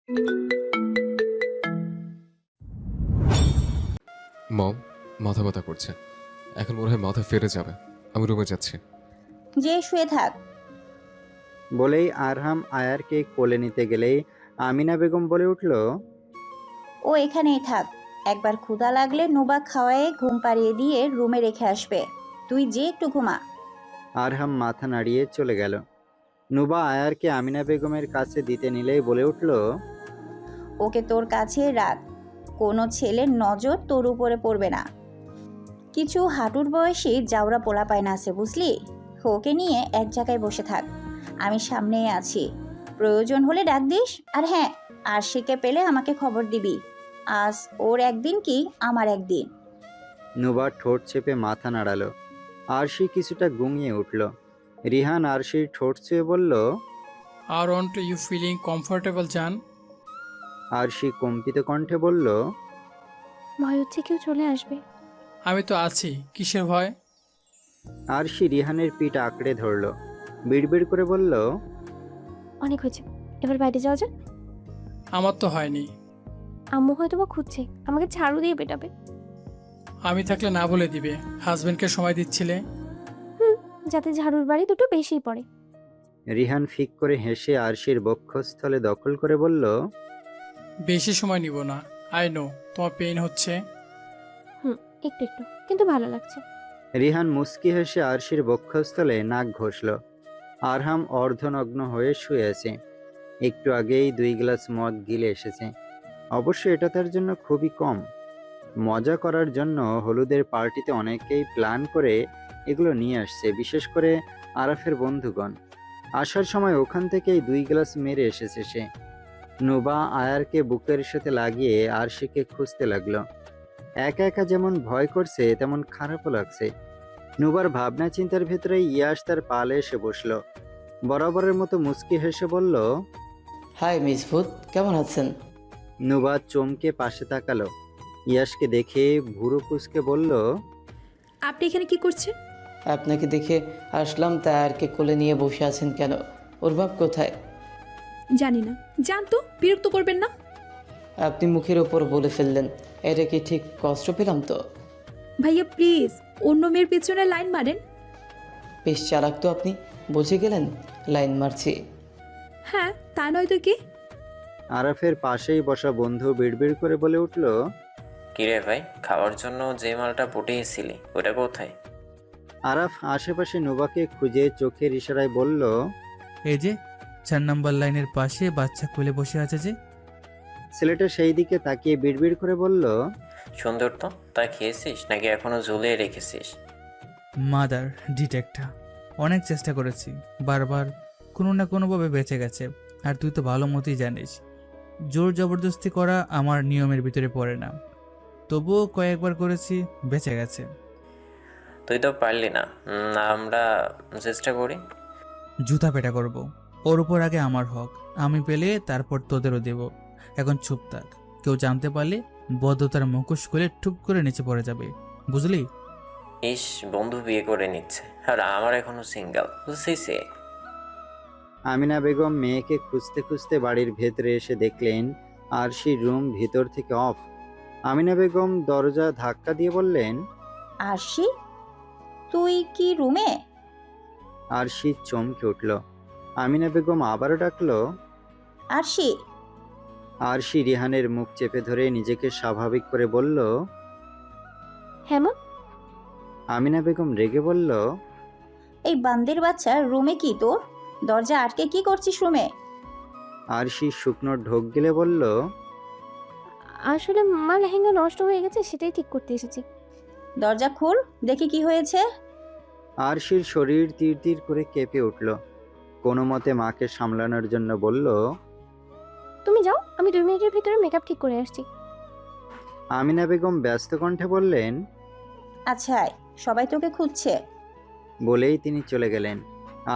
মম, মাথা ব্যথা করছে। এখন মনে হয় মাথা ফেটে যাবে। আমি রুমে যাচ্ছি। যে শুয়ে থাক। বলেই আরহাম আয়ারকে কোলে নিতে গেলেই আমিনা বেগম বলে উঠল, ও এখানেই থাক। একবার ক্ষুধা লাগলে নুবা খাওয়ায়ে ঘুম পাড়িয়ে দিয়ে রুমে রেখে আসবে। তুই যে একটু ঘুমা। আরহাম মাথা নাড়িয়ে চলে গেল। নুবা আয়ারকে আমিনা বেগমের কাছে দিতে নিলেই বলে উঠল, ওকে তোর কাছে রাখ। কোনো ছেলের নজর তোর উপরে পড়বে না। কিছু হাঁটুর বয়সী জাউরা পোলাপাইন আছে বুঝলি। ওকে নিয়ে এক জায়গায় বসে থাক। আমি সামনেই আছি। প্রয়োজন হলে ডাক দিস। আর হ্যাঁ, আরশিকে পেলে আমাকে খবর দিবি। আজ ওর একদিন কি আমার একদিন। নুবা ঠোঁট চেপে মাথা নাড়ালো। আরশি কিছুটা গুঙিয়ে উঠল। রিহান আরশির ঠোঁট ছুঁয়ে বলল, Aren't you feeling comfortable, জান? আরশি কম্পিত কণ্ঠে বলল, ভয় হচ্ছে কেউ চলে আসবে। আমি তো আছি, কিসের ভয়? আরশি রিহানের পিঠ আঁকড়ে ধরল। বিড়বিড় করে বলল, অনেক হয়েছে, এবার বাইরে যাওয়া যাক। আমার তো হয়নি। আম্মু হয়তো বা খুঁজছে, আমাকে ঝাড়ু দিয়ে পেটাবে। আমি থাকলে না বলে দিবে। হাজবেন্ডকে সময় দিচ্ছিলে। যাতে ঝাড়ুর বাড়ি দুটো বেশিই পড়ে। রিহান ফিক করে হেসে আরশির বক্ষস্থলে দখল করে বলল, বেশি সময় নিব না। আই নো তোমার পেইন হচ্ছে। একটু একটু, কিন্তু ভালো লাগছে। রিহান মুস্কি হেসে আরশির বক্ষস্থলে নাক ঘষল। আরহাম অর্ধনগ্ন হয়ে শুয়ে আছে। একটু আগেই 2 গ্লাস মদ গিলে এসেছে। অবশ্য এটা তার জন্য খুবই কম। মজা করার জন্য হলুদের পার্টিতে অনেকেই প্ল্যান করে এগুলো নিয়ে আসছে, বিশেষ করে আরাফের বন্ধুগণ। আসার সময় ওখান থেকেই 2 গ্লাস মেরে এসেছে সে। নুবা আয়ারকে বুকের সাথে লাগিয়ে আরশিকে খুঁজতে লাগলো। একা একা যেমন ভয় করছে তেমন খারাপও লাগছে। নুবার ভাবনা চিন্তার ভেতরে ইয়াশ তার পালে এসে বসলো। বরাবরের মতো মুচকি হেসে বলল, হাই মিস ভূত, কেমন আছেন? নুবা চমকে পাশে তাকালো। ইয়াশকে দেখে ভুরু কুঁচকে বলল, আপনি এখানে কি করছেন? আপনাকে দেখে আসলাম, তা আরকে কোলে নিয়ে বসে আছেন কেন? ওর বাপ কোথায়? জানি না। জান তো, বিরক্ত করবেন না। আপনি মুখের ওপর বলে ফেললেন। এটা কি ঠিক কষ্ট পেলাম তো? ভাইয়া প্লিজ, অন্য মেয়ের পেছনে লাইন মারেন। বেশ চালাক তো আপনি, বুঝে গেলেন লাইন মারছি। হ্যাঁ, তা নয় তো কি? আরাফের পাশেই বসা বন্ধু বিড়বিড় করে বলে উঠল, কিরে ভাই, খাওয়ার জন্য যে মালটা পটিয়েছিলি ওটা কোথায়? আরাফ আশেপাশে নুবাকে খুঁজে চোখের ইশারায় বলল, এই যে 4 নম্বর লাইনের পাশে বাচ্চা কোলে বসে আছে যে। ছেলেটা সেই দিকে তাকিয়ে বিড়বিড় করে বলল, সুন্দর তো। তা খেয়েছিস নাকি এখনো ঝুলিয়ে রেখেছিস? মাদার ডিটেক্টর, অনেক চেষ্টা করেছি, বারবার কোনো না কোনোভাবে বেঁচে গেছে। আর তুই তো ভালো মতোই জানিস, জোর জবরদস্তি করা আমার নিয়মের ভিতরে পড়ে না। তবুও কয়েকবার করেছি, বেঁচে গেছে। তুই তো পারলি না। আমরা চেষ্টা করি। জুতা পেটা করব। ওর উপর আগে আমার হক, আমি পেলে তারপর তোদেরও দেব। এখন চুপ থাক, কেউ জানতে পারলে বদ্ধতার মুখোশ খুলে টুক করে নিচে পড়ে যাবে, বুঝলি? ইস, বন্ধু বিয়ে করে নিচ্ছে আর আমার এখনো সিঙ্গেল, বুঝছিস? আমিনা বেগম মেয়েকে খুঁজতে খুঁজতে বাড়ির ভেতরে এসে দেখলেন আরশির রুম ভিতর থেকে অফ। আমিনা বেগম দরজা ধাক্কা দিয়ে বললেন, আরশি, তুই কি রুমে? আরশি চমকে উঠল। আমিনা বেগম আবারও ডাকলো। আরশি। আরশি রিহানের মুখ চেপে ধরে নিজেকে স্বাভাবিক করে বলল। হ্যাঁ মা। আমিনা বেগম রেগে বলল, এই বান্দির বাচ্চা রুমে কি তোর? দরজা আটকে কি করছিস রুমে? আরশি শুকনো ঢোক গেলে বলল, আসলে মা লেহেঙ্গা নষ্ট হয়ে গেছে, সেটাই ঠিক করতে এসেছি। দরজা খুল, দেখি কি হয়েছে। আরশির শরীর তীর তীর করে কেঁপে উঠল। কোনো মতে মাকে সামলানোর জন্য বলল, তুমি যাও, আমি 2 মিনিটের ভিতরে মেকআপ ঠিক করে আসছি। আমিনা বেগম ব্যস্ত কণ্ঠে বললেন। আচ্ছা আয়, সবাই তোকে খুঁজছে। বলেই তিনি চলে গেলেন।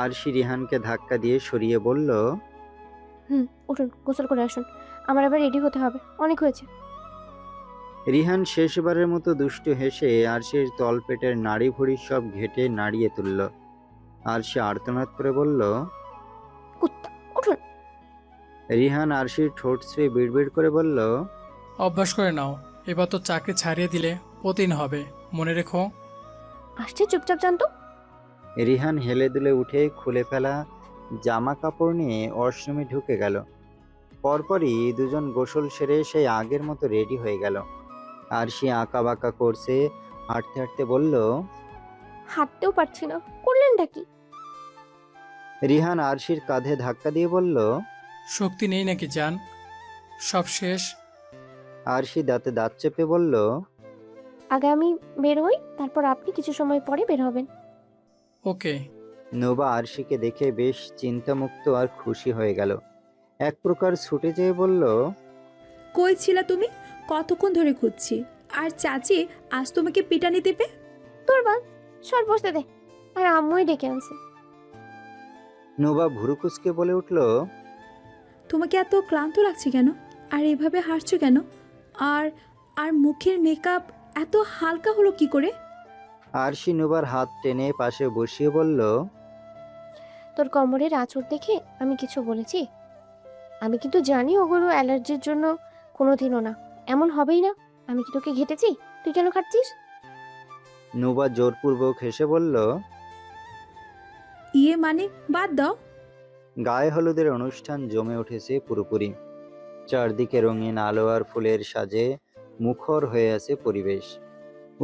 আরশি রিহানকে ধাক্কা দিয়ে সরিয়ে বলল, উঠুন, গোসল করে আসুন, আমার আবার রেডি হতে হবে, অনেক হয়েছে। রিহান শেষবারের মতো দুষ্টু হেসে আরশির তলপেটের নাড়ি ভুড়ি সব ঘেটে নাড়িয়ে তুলল। আরশি আর্তনাদ করে বলল, কুত্তা, উঠুন। রিহান আরশির ঠোঁট ছুঁয়ে বিড়বিড় করে বলল, অভ্যাস করে নাও, এবার তো চাকরি ছাড়িয়ে দিলে প্রতিদিন হবে, মনে রেখো। আসছে চুপচাপ জানতো। রিহান হেলে দুলে উঠে খুলে ফেলা জামা কাপড় নিয়ে ওয়াশরুমে ঢুকে গেল। পরপরই দুজন গোসল সেরে সেই আগের মতো রেডি হয়ে গেল। আরশি আঁকা বাঁকা করছে, হাঁটতে হাঁটতে বলল, হাঁটতেও পারছি না, করলেনটা কি? রিহান আরশির কাঁধে ধাক্কা দিয়ে বলল, শক্তি নেই নাকি জান? সব শেষ। আরশি দাঁতে দাঁত চেপে বলল, আগে আমি বের হই, তারপর আপনি কিছু সময় পরে বের হবেন। ওকে। নোবা আরশিকে দেখে বেশ চিন্তামুক্ত আর খুশি হয়ে গেল। এক প্রকার ছুটে যেয়ে বলল, কই ছিলা তুমি? কতক্ষণ ধরে খুঁজছি। আর চাচি আজ তোমাকে পিটানি দেবে। তোর বাল, সর বসতে দে। আর আম্মুই ডেকে আনছে। নোবা ভুরু কুঁচকে বলে উঠল, তোমাকে এত ক্লান্ত লাগছে কেন? আর এভাবে হাসছো কেন? আর আর মুখের মেকআপ এত হালকা হলো কি করে? আরশি নোবার হাত টেনে পাশে বসিয়ে বলল, তোর কোমরের আঁচড় দেখে আমি কিছু বলেছি? আমি কিন্তু জানি ওগুলো অ্যালার্জির জন্য কোনোদিনও না, এমন হবেই না। আমি কি তোকে ঘেটেছি? তুই কেন খাচ্ছিস? নোবা জোরপূর্বক হেসে বলল, ইয়ে মানে বাদ দাও। গায়ে হলুদের অনুষ্ঠান জমে উঠেছে পুরোপুরি। চারদিকে রঙিন আলো আর ফুলের সাজে মুখর হয়ে আছে পরিবেশ।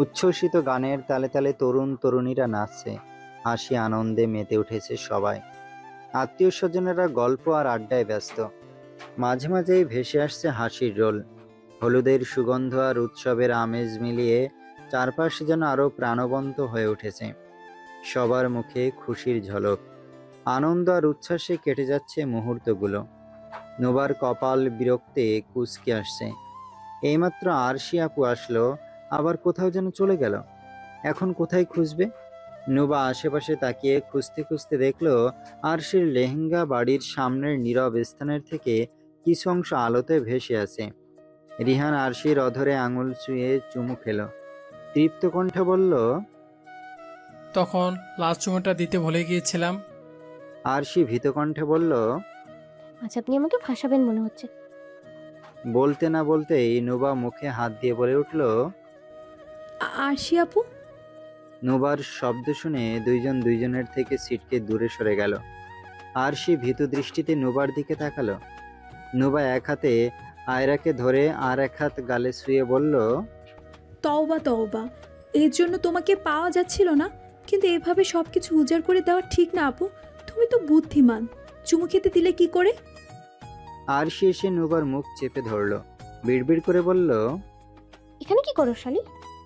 উচ্ছ্বসিত গানের তালে তালে তরুণ তরুণীরা নাচছে, হাসি আনন্দে মেতে উঠেছে সবাই। আত্মীয় স্বজনেরা গল্প আর আড্ডায় ব্যস্ত। মাঝে মাঝেই ভেসে আসছে হাসির রোল। হলুদের সুগন্ধ আর উৎসবের আমেজ মিলিয়ে চারপাশ যেন আরো প্রাণবন্ত হয়ে উঠেছে। সবার মুখে খুশির ঝলক। আনন্দ আর উচ্ছ্বাসে কেটে যাচ্ছে মুহূর্তগুলো। নোবার কপাল বিরক্তে কুঁচকে আসছে। এইমাত্র আরশি আপু আসলো, আবার কোথাও যেন চলে গেল। এখন কোথায় খুঁজবে? নোবা আশেপাশে তাকিয়ে খুঁজতে খুঁজতে দেখলো আরশির লেহেঙ্গা বাড়ির সামনের নীরব স্থানের থেকে কিছু অংশ আলোতে ভেসে আছে। রিহান আরশির অধরে আঙুল ছুঁয়ে চুমু খেলো। তৃপ্ত কণ্ঠে বলল, তখন লাস্ট চুমোটা দিতে ভুলে গিয়েছিলাম। আরশি ভীত কণ্ঠে বলল, আচ্ছা, আপনি আমাকে ফাঁসাবেন মনে হচ্ছে। বলতে না বলতেই নোবা মুখে হাত দিয়ে বলে উঠল। আরশি আপু। নোবার শব্দ শুনে দুইজন দুইজনের থেকে ছিটকে দূরে সরে গেল। আরশি ভীতু দৃষ্টিতে নোবার দিকে তাকালো। নোবা এক হাতে আয়রাকে ধরে আর এক হাত গালে শুয়ে বলল, তওবা তওবা, এর জন্য তোমাকে পাওয়া যাচ্ছিল না। কিন্তু এভাবে সবকিছু উজাড় করে দেওয়া ঠিক না আপু। তুমি তো বুদ্ধিমান। চুমু খেতে দিলে কি করে? আরশি এসে নোবার মুখ চেপে ধরল। বিড়বিড় করে বলল, এখানে কি করো শালি?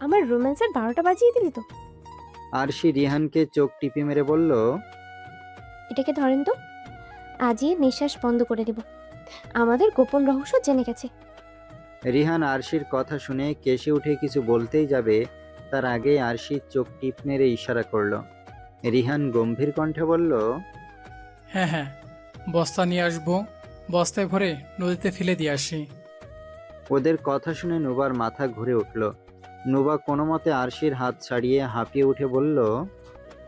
আমার রোম্যান্সের 12টা বাজিয়ে দিলি তো। আরশি রিহানকে চোখ টিপি মেরে বলল, এটাকে ধরেন তো, আজই নিঃশ্বাস বন্ধ করে দেব। আমাদের গোপন রহস্য জেনে গেছে। রিহান আরশির কথা শুনে কেশে উঠে কিছু বলতেই যাবে, তার আগেই আরশি চোখ টিপ মেরে ইশারা করলো। রিহান গম্ভীর কণ্ঠে বলল, হ্যাঁ হ্যাঁ, বস্তা নিয়ে আসবো, বস্তায় ভরে নদীতে ফেলে দিয়ে আসি। ওদের কথা শুনে নোবার মাথা ঘুরে উঠল। নোবা কোনো মতে আরশির হাত ছাড়িয়ে হাঁপিয়ে উঠে বলল,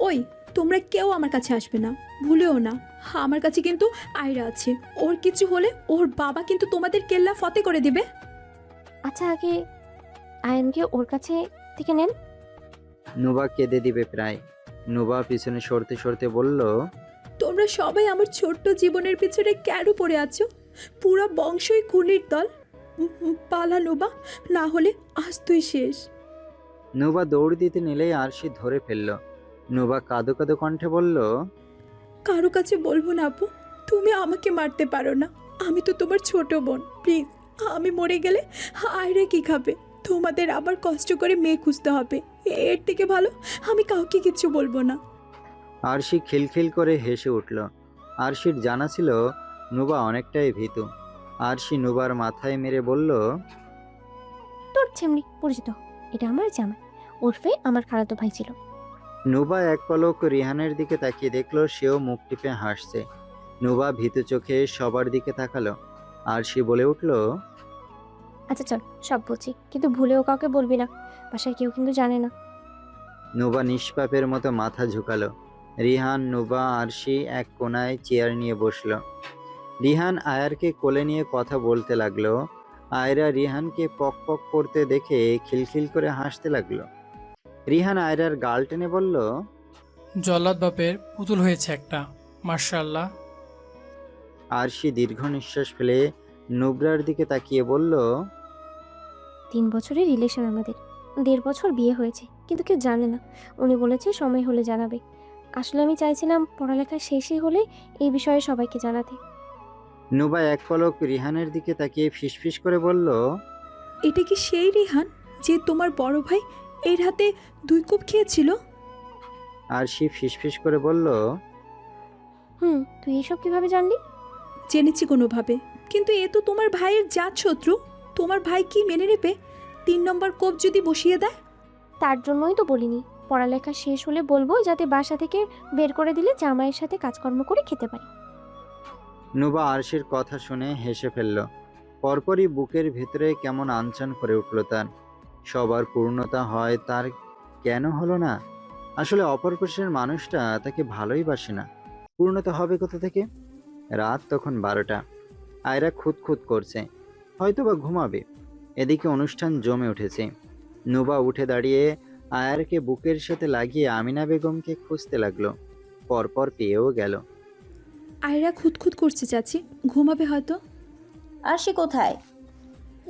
ওই, তোমরা কেউ আমার কাছে আসবে না, ভুলেও না। আমার কাছে কিন্তু আয়রা আছে। ওর কিছু হলে ওর বাবা কিন্তু তোমাদের কেল্লা ফতে করে দিবে। আচ্ছা, আগে আয়নকে ওর কাছে থেকে নেন। নোবা কেঁদে দিবে প্রায়। নোবা পিছনে সরতে সরতে বলল, তোমরা সবাই আমার ছোট্ট জীবনের পিছনে কেন পড়ে আছো? পুরো বংশই খুনির দল। পালা নোবা, না হলে আজ তুই শেষ। নোবা দৌড় দিতে নিলেই আরশি ধরে ফেলল। নোবা কাঁদো কাঁদো কণ্ঠে বলল, কারো কাছে বলবো না আপু, তুমি আমাকে মারতে পারো না। আমি তো তোমার ছোট বোন। প্লিজ, আমি মরে গেলে আয়রা কি খাবে? তোমাদের আবার কষ্ট করে মেয়ে খুঁজতে হবে। এর থেকে ভালো আমি কাউকে কিছু বলবো না। আরশি খিলখিল করে হেসে উঠল। আরশির জানা ছিল নোবা অনেকটাই ভীতু। আরশি নোবার মাথায় মেরে বলল, তোর ছেমনি পরিচিত, এটা আমার জামাই, ওরফে আমার খালাতো ভাই ছিল। নোবা এক পলক রিহানের দিকে তাকিয়ে দেখলো সেও মুখ টিপে হাসছে। নোবা ভীতু চোখে সবার দিকে তাকালো। আরশি বলে উঠল, আচ্ছা চল, সব বলছি, কিন্তু ভুলেও কাউকে বলবি না। বাসায় কেউ কিন্তু জানে না। নোবা নিষ্পাপের মতো মাথা ঝুঁকালো। রিহান, নোবা, আরশি এক কোনায় চেয়ার নিয়ে বসলো। রিহান আয়ারকে কোলে নিয়ে কথা বলতে লাগলো। আয়রা রিহানকে পক পক করতে দেখে খিলখিল করে হাসতে লাগলো। রিহান আয়রার গাল টেনে বলল, জল্লাদ বাপের পুতুল হয়েছে একটা, মার্শাল্লাহ। আরশি দীর্ঘ নিঃশ্বাস ফেলে নুবরার দিকে তাকিয়ে বলল, 3 বছরের রিলেশন আমাদের, 1.5 বছর বিয়ে হয়েছে, কিন্তু কেউ জানে না। উনি বলেছে সময় হলে জানাবে। আসলে আমি চাইছিলাম পড়ালেখা শেষই হলে এই বিষয়ে সবাইকে জানাতে। নুবা এক পলক রিহানের দিকে তাকিয়ে ফিসফিস করে বলল, এটা কি সেই রিহান যে তোমার বড় ভাই এর হাতে 2 কোপ খেয়েছিল? আরশি ফিসফিস করে বলল, তুই এইসব কিভাবে জানলি? জেনেছি কোনোভাবে, কিন্তু এ তো তোমার ভাইয়ের জাত শত্রু। তোমার ভাই কি মেনে নেবে 3 নম্বর কোপ যদি বসিয়ে দেয়? তার জন্যই তো বলিনি, পড়ালেখা শেষ হলে বলবো, যাতে বাসা থেকে বের করে দিলে জামাইয়ের সাথে কাজকর্ম করে খেতে পারি। নুবা আরশির কথা শুনে হেসে ফেলল। পরপরই বুকের ভেতরে কেমন আনচান করে উঠল তার। সবার পূর্ণতা হয়, তার কেন হলো না? আসলে অপরপাশের মানুষটা তাকে ভালোই বাসে না, পূর্ণতা হবে কোথা থেকে? রাত তখন 12টা। আয়রা খুঁতখুত করছে, হয়তোবা ঘুমাবে। এদিকে অনুষ্ঠান জমে উঠেছে। নুবা উঠে দাঁড়িয়ে আয়ারকে বুকের সাথে লাগিয়ে আমিনা বেগমকে খুঁজতে লাগলো। পরপর পেয়েও গেল। আয়রা খুঁতখুত করছে চাচি, ঘুমাবে হয়তো। আরশি কোথায়?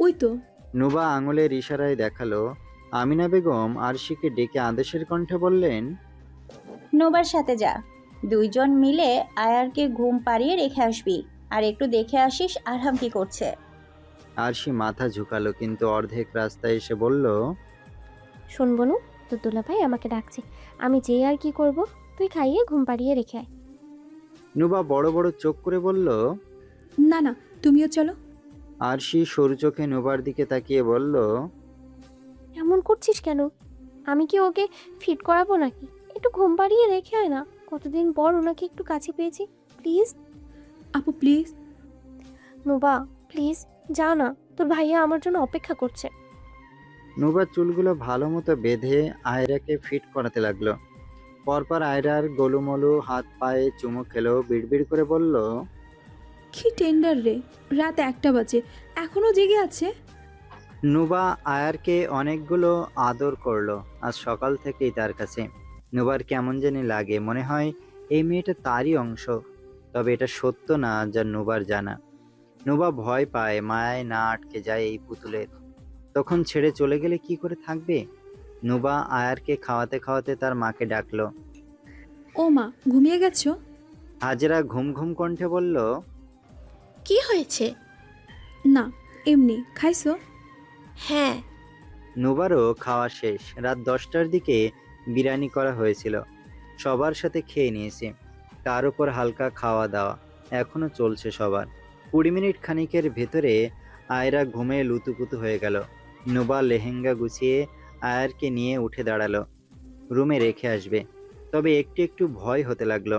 ওই তো। নুবা আঙুলের ইশারায় দেখালো। আমিনা বেগম আরশিকে ডেকে আদেশের কণ্ঠে বললেন, নোবার সাথে যা, 2 জন মিলে আয়ারকে ঘুম পাড়িয়ে রেখে আসবি। আর একটু দেখে আসিস আরহাম কি করছে। আরশি মাথা ঝুঁকালো, কিন্তু অর্ধেক রাস্তায় এসে বলল, শোন বনু, তোর দুলাভাই আমাকে ডাকছে, আমি যেই আর কি করব, তুই খাইয়ে ঘুম পাড়িয়ে রেখে আয়। নুবা বড় বড় চোখ করে বলল, না না, তুমিও চলো। আরশি সরু চোখে নুবার দিকে তাকিয়ে বলল, এমন করছিস কেন? আমি কি ওকে ফিট করাবো নাকি? একটু ঘুম পাড়িয়ে রেখে আয় না, কতদিন পর ওনাকে একটু কাছে পেয়েছি। প্লিজ আপু প্লিজ। নোবা, প্লিজ যা না, তোর ভাইয়া আমার জন্য অপেক্ষা করছে। নুবার চুলগুলো ভালো মতো বেঁধে আয়রাকে ফিট করাতে লাগলো। পরপর আয়রার গোলুমলু হাত পায়ে চুমু খেলো, বিড়বিড় করে বলল, কি টেন্ডার রে, রাত 1টা বাজে, এখনো জেগে আছে। নুবা আয়ারকে অনেকগুলো আদর করলো। আজ সকাল থেকেই তার কাছে নুবার কেমন জানি লাগে, মনে হয় এই মেয়েটা তারই অংশ। তবে এটা সত্য না যা নুবার জানা। নুবা ভয় পায় মায়ায় না আটকে যায় এই পুতুলের। তখন ছেড়ে চলে গেলে কি করে থাকবে? নুবা আয়ারকে খাওয়াতে খাওয়াতে তার মাকে ডাকলো। ও মা, ঘুমিয়ে গেছো? হাজরা ঘুম ঘুম কণ্ঠে বলল, কি হয়েছে? না, এমনি। খাইছো? হ্যাঁ। নুবারও খাওয়া শেষ। রাত 10টার দিকে বিরিয়ানি করা হয়েছিল, সবার সাথে খেয়ে নিয়েছে। তার উপর হালকা খাওয়া দাওয়া এখনো চলছে সবার। 20 মিনিট খানিকের ভেতরে আয়রা ঘুমে লুতুপুতু হয়ে গেল। নুবা লেহেঙ্গা গুছিয়ে আয়ারকে নিয়ে উঠে দাঁড়ালো, রুমে রেখে আসবে। তবে একটু একটু ভয় হতে লাগলো,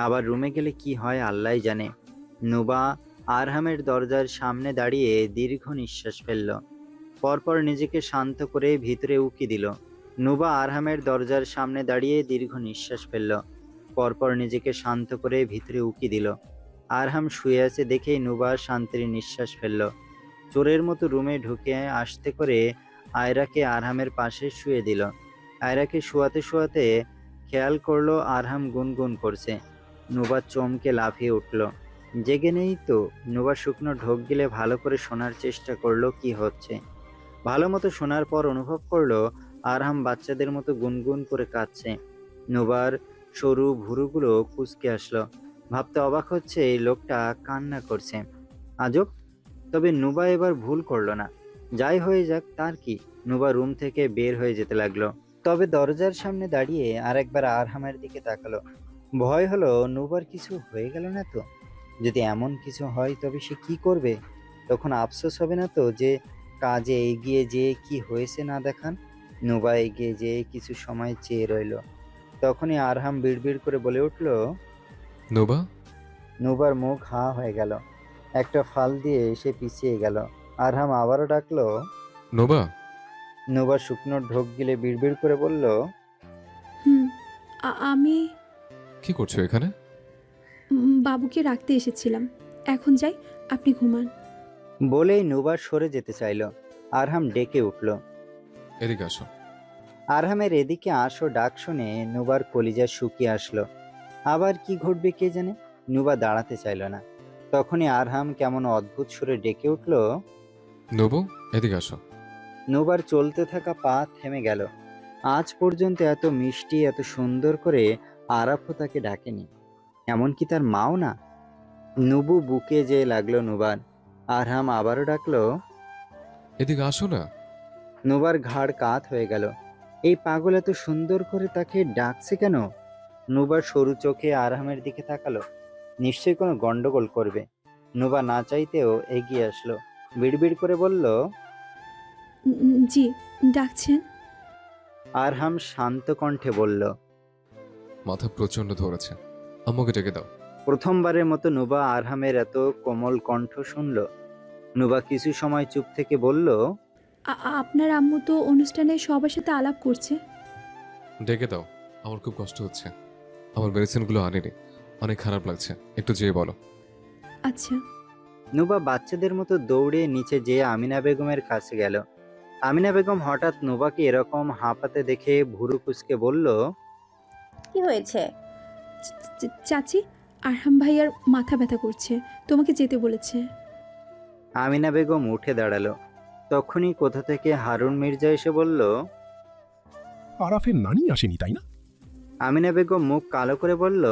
আবার রুমে গেলে কি হয় আল্লাহই জানে। নুবা আরহামের দরজার সামনে দাঁড়িয়ে দীর্ঘ নিঃশ্বাস ফেলল। পরপর নিজেকে শান্ত করে ভিতরে উকি দিল। নুবা আরহামের দরজার সামনে দাঁড়িয়ে দীর্ঘ নিঃশ্বাস ফেলল। পরপর নিজেকে শান্ত করে ভিতরে উকি দিল। আরহাম শুয়ে আছে দেখেই নুবা শান্তির নিঃশ্বাস ফেলল। চোরের মতো রুমে ঢুকে আসতে করে আয়রাকে আরহামের পাশে শুয়ে দিল। আয়রাকে শোয়াতে শোয়াতে খেয়াল করলো আরহাম গুনগুন করছে। নুবা চমকে লাফিয়ে উঠল। জেগে নেই তো? নুবা শুকনো ঢোক গিলে ভালো করে শোনার চেষ্টা করলো কি হচ্ছে। ভালো মতো শোনার পর অনুভব করলো আরহাম বাচ্চাদের মতো গুনগুন করে কাঁদছে। নুবার সরু ভুরুগুলো কুঁচকে আসলো। ভাবতে অবাক হচ্ছে এই লোকটা কান্না করছে। আজব। তবে নুবা এবার ভুল করলো না। যাই হয়ে যাক, তার কি। নুবা রুম থেকে বের হয়ে যেতে লাগলো। তবে দরজার সামনে দাঁড়িয়ে আরেকবার আরহামের দিকে তাকালো। ভয় হলো নুবার কিছু হয়ে গেল না তো? যদি এমন কিছু হয় তবে সে কি করবে? তখন আফসোস হবে না তো যে কাজে এগিয়ে যেয়ে কি হয়েছে না দেখান? নুবা এগিয়ে যেয়ে কিছু সময় চেয়ে রইল। তখনই আরহাম বিড়বিড় করে বলে উঠল, নোবা। নুবার মুখ হা হয়ে গেল। একটা ফাল দিয়ে সে পিছিয়ে গেল। আরহাম আবারও ডাকলো। নোবা। নুবা শুকনো ঢোক গিলে বিড়বিড় করে বলল, হুম। আমি কি করছো এখানে? বাবুকে রাখতে এসেছিলাম। এখন যাই, আপনি ঘুমান। বলেই নুবা সরে যেতে চাইল। আরহাম ডেকে উঠল। এদিকে আসো। আরহামের এদিকে আসো ডাক শুনে নুবার কলিজা শুকিয়ে আসলো। আবার কি ঘটবে কে জানে। নুবা দাঁড়াতে চাইল না। তখনই আরহাম কেমন অদ্ভুত সুরে ডেকে উঠল। নবু, এদিকে আসো। নুবার চলতে থাকা পা থেমে গেল। আজ পর্যন্ত এত মিষ্টি এত সুন্দর করে আরাফও তাকে ডাকেনি, এমনকি তার মাও না। নুবু বুকে যেয়ে লাগলো নুবার। আরহাম আবারও ডাকলো। এদিকে আসো না। নুবার ঘাড় কাত হয়ে গেল। এই পাগল এত সুন্দর করে তাকে ডাকছে কেন? নুবার সরু চোখে আরহামের দিকে তাকালো। নিশ্চয়ই কোনো গন্ডগোল করবে। নুবা না চাইতেও এগিয়ে আসলো। বিড়বিড় করে বলল। জি, ডাকছেন? আরহাম শান্ত কণ্ঠে বলল। মাথা প্রচন্ড ধরেছে, আম্মুকে ডেকে দাও। প্রথমবারের মতো নুবা আরহামের এত কোমল কণ্ঠ শুনল। নুবা কিছু সময় চুপ থেকে বলল। আপনার আম্মু তো অনুষ্ঠানে সবার সাথে আলাপ করছে। ডেকে দাও, আমার খুব কষ্ট হচ্ছে। আমার মেডিসিনগুলো আনিনি, অনেক খারাপ লাগছে, একটু যেয়ে বলো। আচ্ছা। নুবা বাচ্চাদের মতো দৌড়ে নিচে যেয়ে আমিনা বেগমের কাছে গেল। আমিনা বেগম হঠাৎ নুবাকে এরকম হাঁপাতে দেখে ভুরু কুঁচকে বলল। কি হয়েছে? চাচি, আরহাম ভাইয়ার মাথা ব্যথা করছে, তোমাকে যেতে বলেছে। আমিনা বেগম উঠে দাঁড়ালো। তখনই কোথা থেকে হারুন মির্জা এসে বলল। আরাফের নানি আসেনি তাই না? আমিনা বেগম মুখ কালো করে বলল।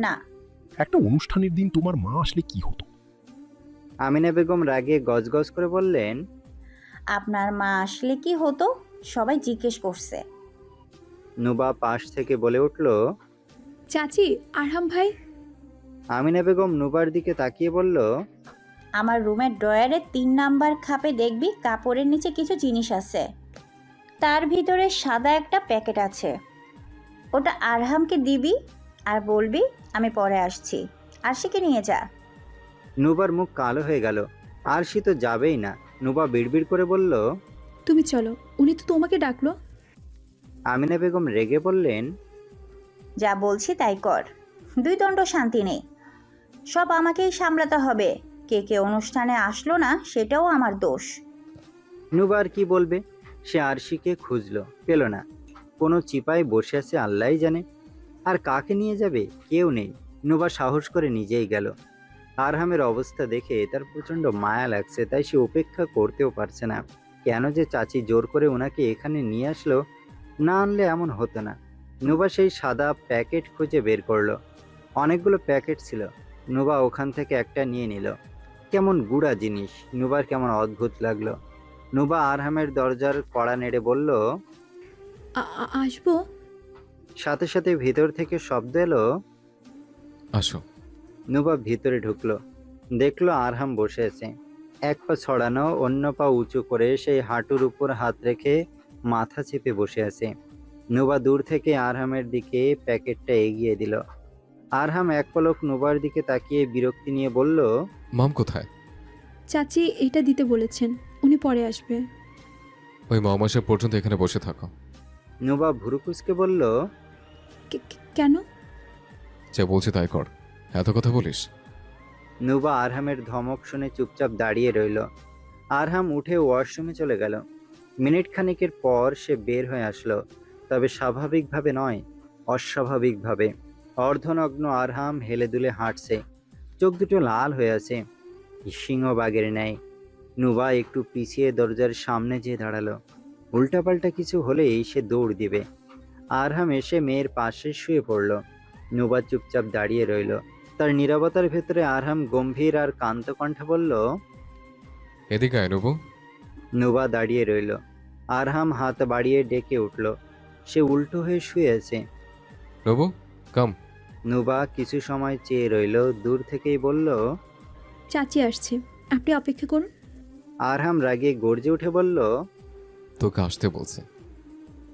না। একটা অনুষ্ঠানের দিন তোমার মা আসলে কি হতো? আমিনা বেগম রাগে গজগজ করে বললেন। আপনার মা আসলে কি হতো সবাই জিজ্ঞেস করছে। নুবা পাশ থেকে বলে উঠল। চাচি, আরহাম ভাই। আমিনা বেগম নুবার দিকে তাকিয়ে বলল। আমার রুমের ড্রয়ারে 3 নাম্বার খাপে দেখবি কাপড়ের নিচে কিছু জিনিস আছে, তার ভিতরে সাদা একটা প্যাকেট আছে। ওটা আরহামকে দিবি আর বলবি আমি পরে আসছি, আরশিকে নিয়ে যা। নুবার মুখ কালো হয়ে গেল। আরশি তো যাবেই না। নুবা বিড়বিড় করে বলল। তুমি চলো, উনি তো তোমাকে ডাকলো। আমিনা বেগম রেগে বললেন। যা বলছি তাই কর, 2 দণ্ড শান্তি নেই, সব আমাকেই সামলাতে হবে। কে কে অনুষ্ঠানে আসলো না সেটাও আমার দোষ। নুবার কি বলবে? সে আরশিকে খুঁজলো, পেল না। কোনো চিপায় বসে আছে আল্লাহই জানে। আর কাকে নিয়ে যাবে? কেউ নেই। নুবা সাহস করে নিজেই গেল। আরহামের অবস্থা দেখে তার প্রচণ্ড মায়া লাগছে, তাই সে উপেক্ষা করতেও পারছে না। কেন যে চাচি জোর করে ওনাকে এখানে নিয়ে আসলো, না আনলে এমন হতো না। নুবা সেই সাদা প্যাকেট খুঁজে বের করলো। অনেকগুলো প্যাকেট ছিল। নুবা ওখান থেকে একটা নিয়ে নিল। কেমন গুড়া জিনিস। নুবার কেমন অদ্ভুত লাগলো। নুবা আরহামের দরজার কড়া নেড়ে বলল। আসবো। সাথে সাথে ভিতর থেকে শব্দ এলো। আসো। নুবা ভিতরে ঢুকলো। দেখলো আরহাম বসে আছে, এক পা ছড়ানো, অন্য পা উঁচু করে সেই হাঁটুর উপর হাত রেখে মাথা চেপে বসে আছে। নুবা দূর থেকে আরহামের দিকে প্যাকেটটা এগিয়ে দিল। আরহাম এক পলক নুবার দিকে তাকিয়ে বিরক্তি নিয়ে বলল। মাম কোথায়? চাচি এটা দিতে বলেছেন, উনি পরে আসবে। ওই মাসে পর্যন্ত এখানে বসে থাকো। নুবা ভুরু কুঁচকে বলল। কেন? যা বলছি তাই কর, এত কথা বলিস? নুবা আরহামের ধমক শুনে চুপচাপ দাঁড়িয়ে রইল। আরহাম উঠে ওয়াশরুমে চলে গেল। মিনিট খানিকের পর সে বের হয়ে আসলো, তবে স্বাভাবিকভাবে নয়, অস্বাভাবিকভাবে। অর্ধনগ্ন আরহাম হেলে দুলে হাঁটছে, চোখ দুটো লাল হয়ে আছে সিংহবাগের ন্যায়। নুবা একটু পিছিয়ে দরজার সামনে যেয়ে দাঁড়ালো। উল্টাপাল্টা কিছু হলেই সে দৌড় দিবে। আরহাম এসে মেয়ের পাশে শুয়ে পড়ল। নুবা চুপচাপ দাঁড়িয়ে রইল। তার নীরবতার ভেতরে আরহাম গম্ভীর আর কান্ত কণ্ঠে বলল। এদিকে আয় নবু। নুবা দাঁড়িয়ে রইল। আরহাম হাত বাড়িয়ে ডেকে উঠল। সে উল্টো হয়ে শুয়ে আছে। নবু কাম। নুবা কিছু সময় চেয়ে রইল, দূর থেকেই বলল। চাচি আসছে, আপনি অপেক্ষা করুন। আরহাম রাগে গর্জে উঠে বলল। তোকে আসতে বলছে,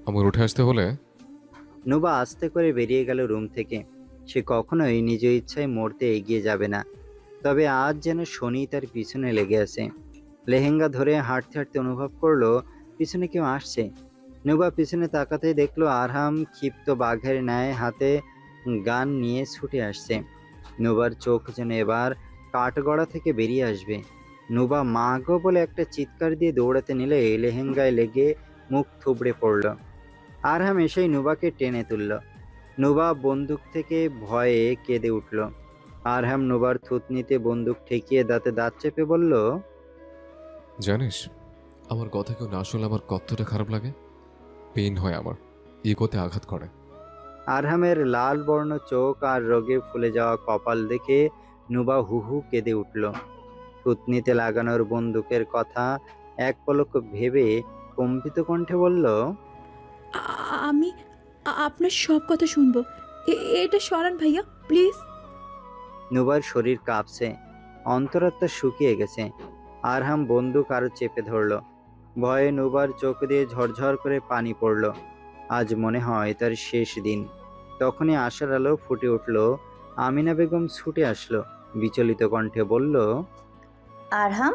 আমার উঠে আসতে হলে। নুবা আস্তে করে বেরিয়ে গেল রুম থেকে। সে কখনোই নিজ ইচ্ছায় মরতে এগিয়ে যাবে না, তবে আজ যেন শনি তার পিছনে লেগে আছে। লেহেঙ্গা ধরে হাঁটতে হাঁটতে অনুভব করলো পিছনে কেউ আসছে। নুবা পিছনে তাকাতেই দেখলো আরহাম ক্ষিপ্ত বাঘের ন্যায় হাতে গান নিয়ে ছুটে আসছে। নুবার চোখ যেন এবার কাঠগড়া থেকে বেরিয়ে আসবে। নুবা মা গো বলে একটা চিৎকার দিয়ে দৌড়াতে নিলে লেহেঙ্গায় লেগে মুখ থুবড়ে পড়ল। আরহাম এসেই নুবাকে টেনে তুলল। নুবা বন্দুক থেকে ভয়ে কেঁদে উঠল। আরহাম নুবার থুতনিতে বন্দুক ঠেকিয়ে দাঁতে দাঁত চেপে বলল, জানিস, আমার কথা কেউ না শুনলে আমার কতটা খারাপ লাগে। পেইন হয় আমার, ইগোতে আঘাত করে। আরহামের লাল বর্ণ চোখ আর রোগে ফুলে যাওয়া কপাল দেখে নুবা হু হু কেঁদে উঠল। থুতনিতে লাগানোর বন্দুকের কথা এক পলক ভেবে কম্পিত কণ্ঠে বলল, আমি আপনার সব কথা শুনবো। এটা সরান ভাইয়া, প্লিজ। নুবার শরীর কাঁপছে, অন্তরাত্মা শুকিয়ে গেছে। আরহাম বন্দুক আরো চেপে ধরল। ভয়ে নুবার চোখ দিয়ে ঝরঝর করে পানি পড়ল। আজ মনে হয় তার শেষ দিন। তখনই আশার আলো ফুটে উঠল। আমিনা বেগম ছুটে আসলো, বিচলিত কণ্ঠে বলল, আরহাম,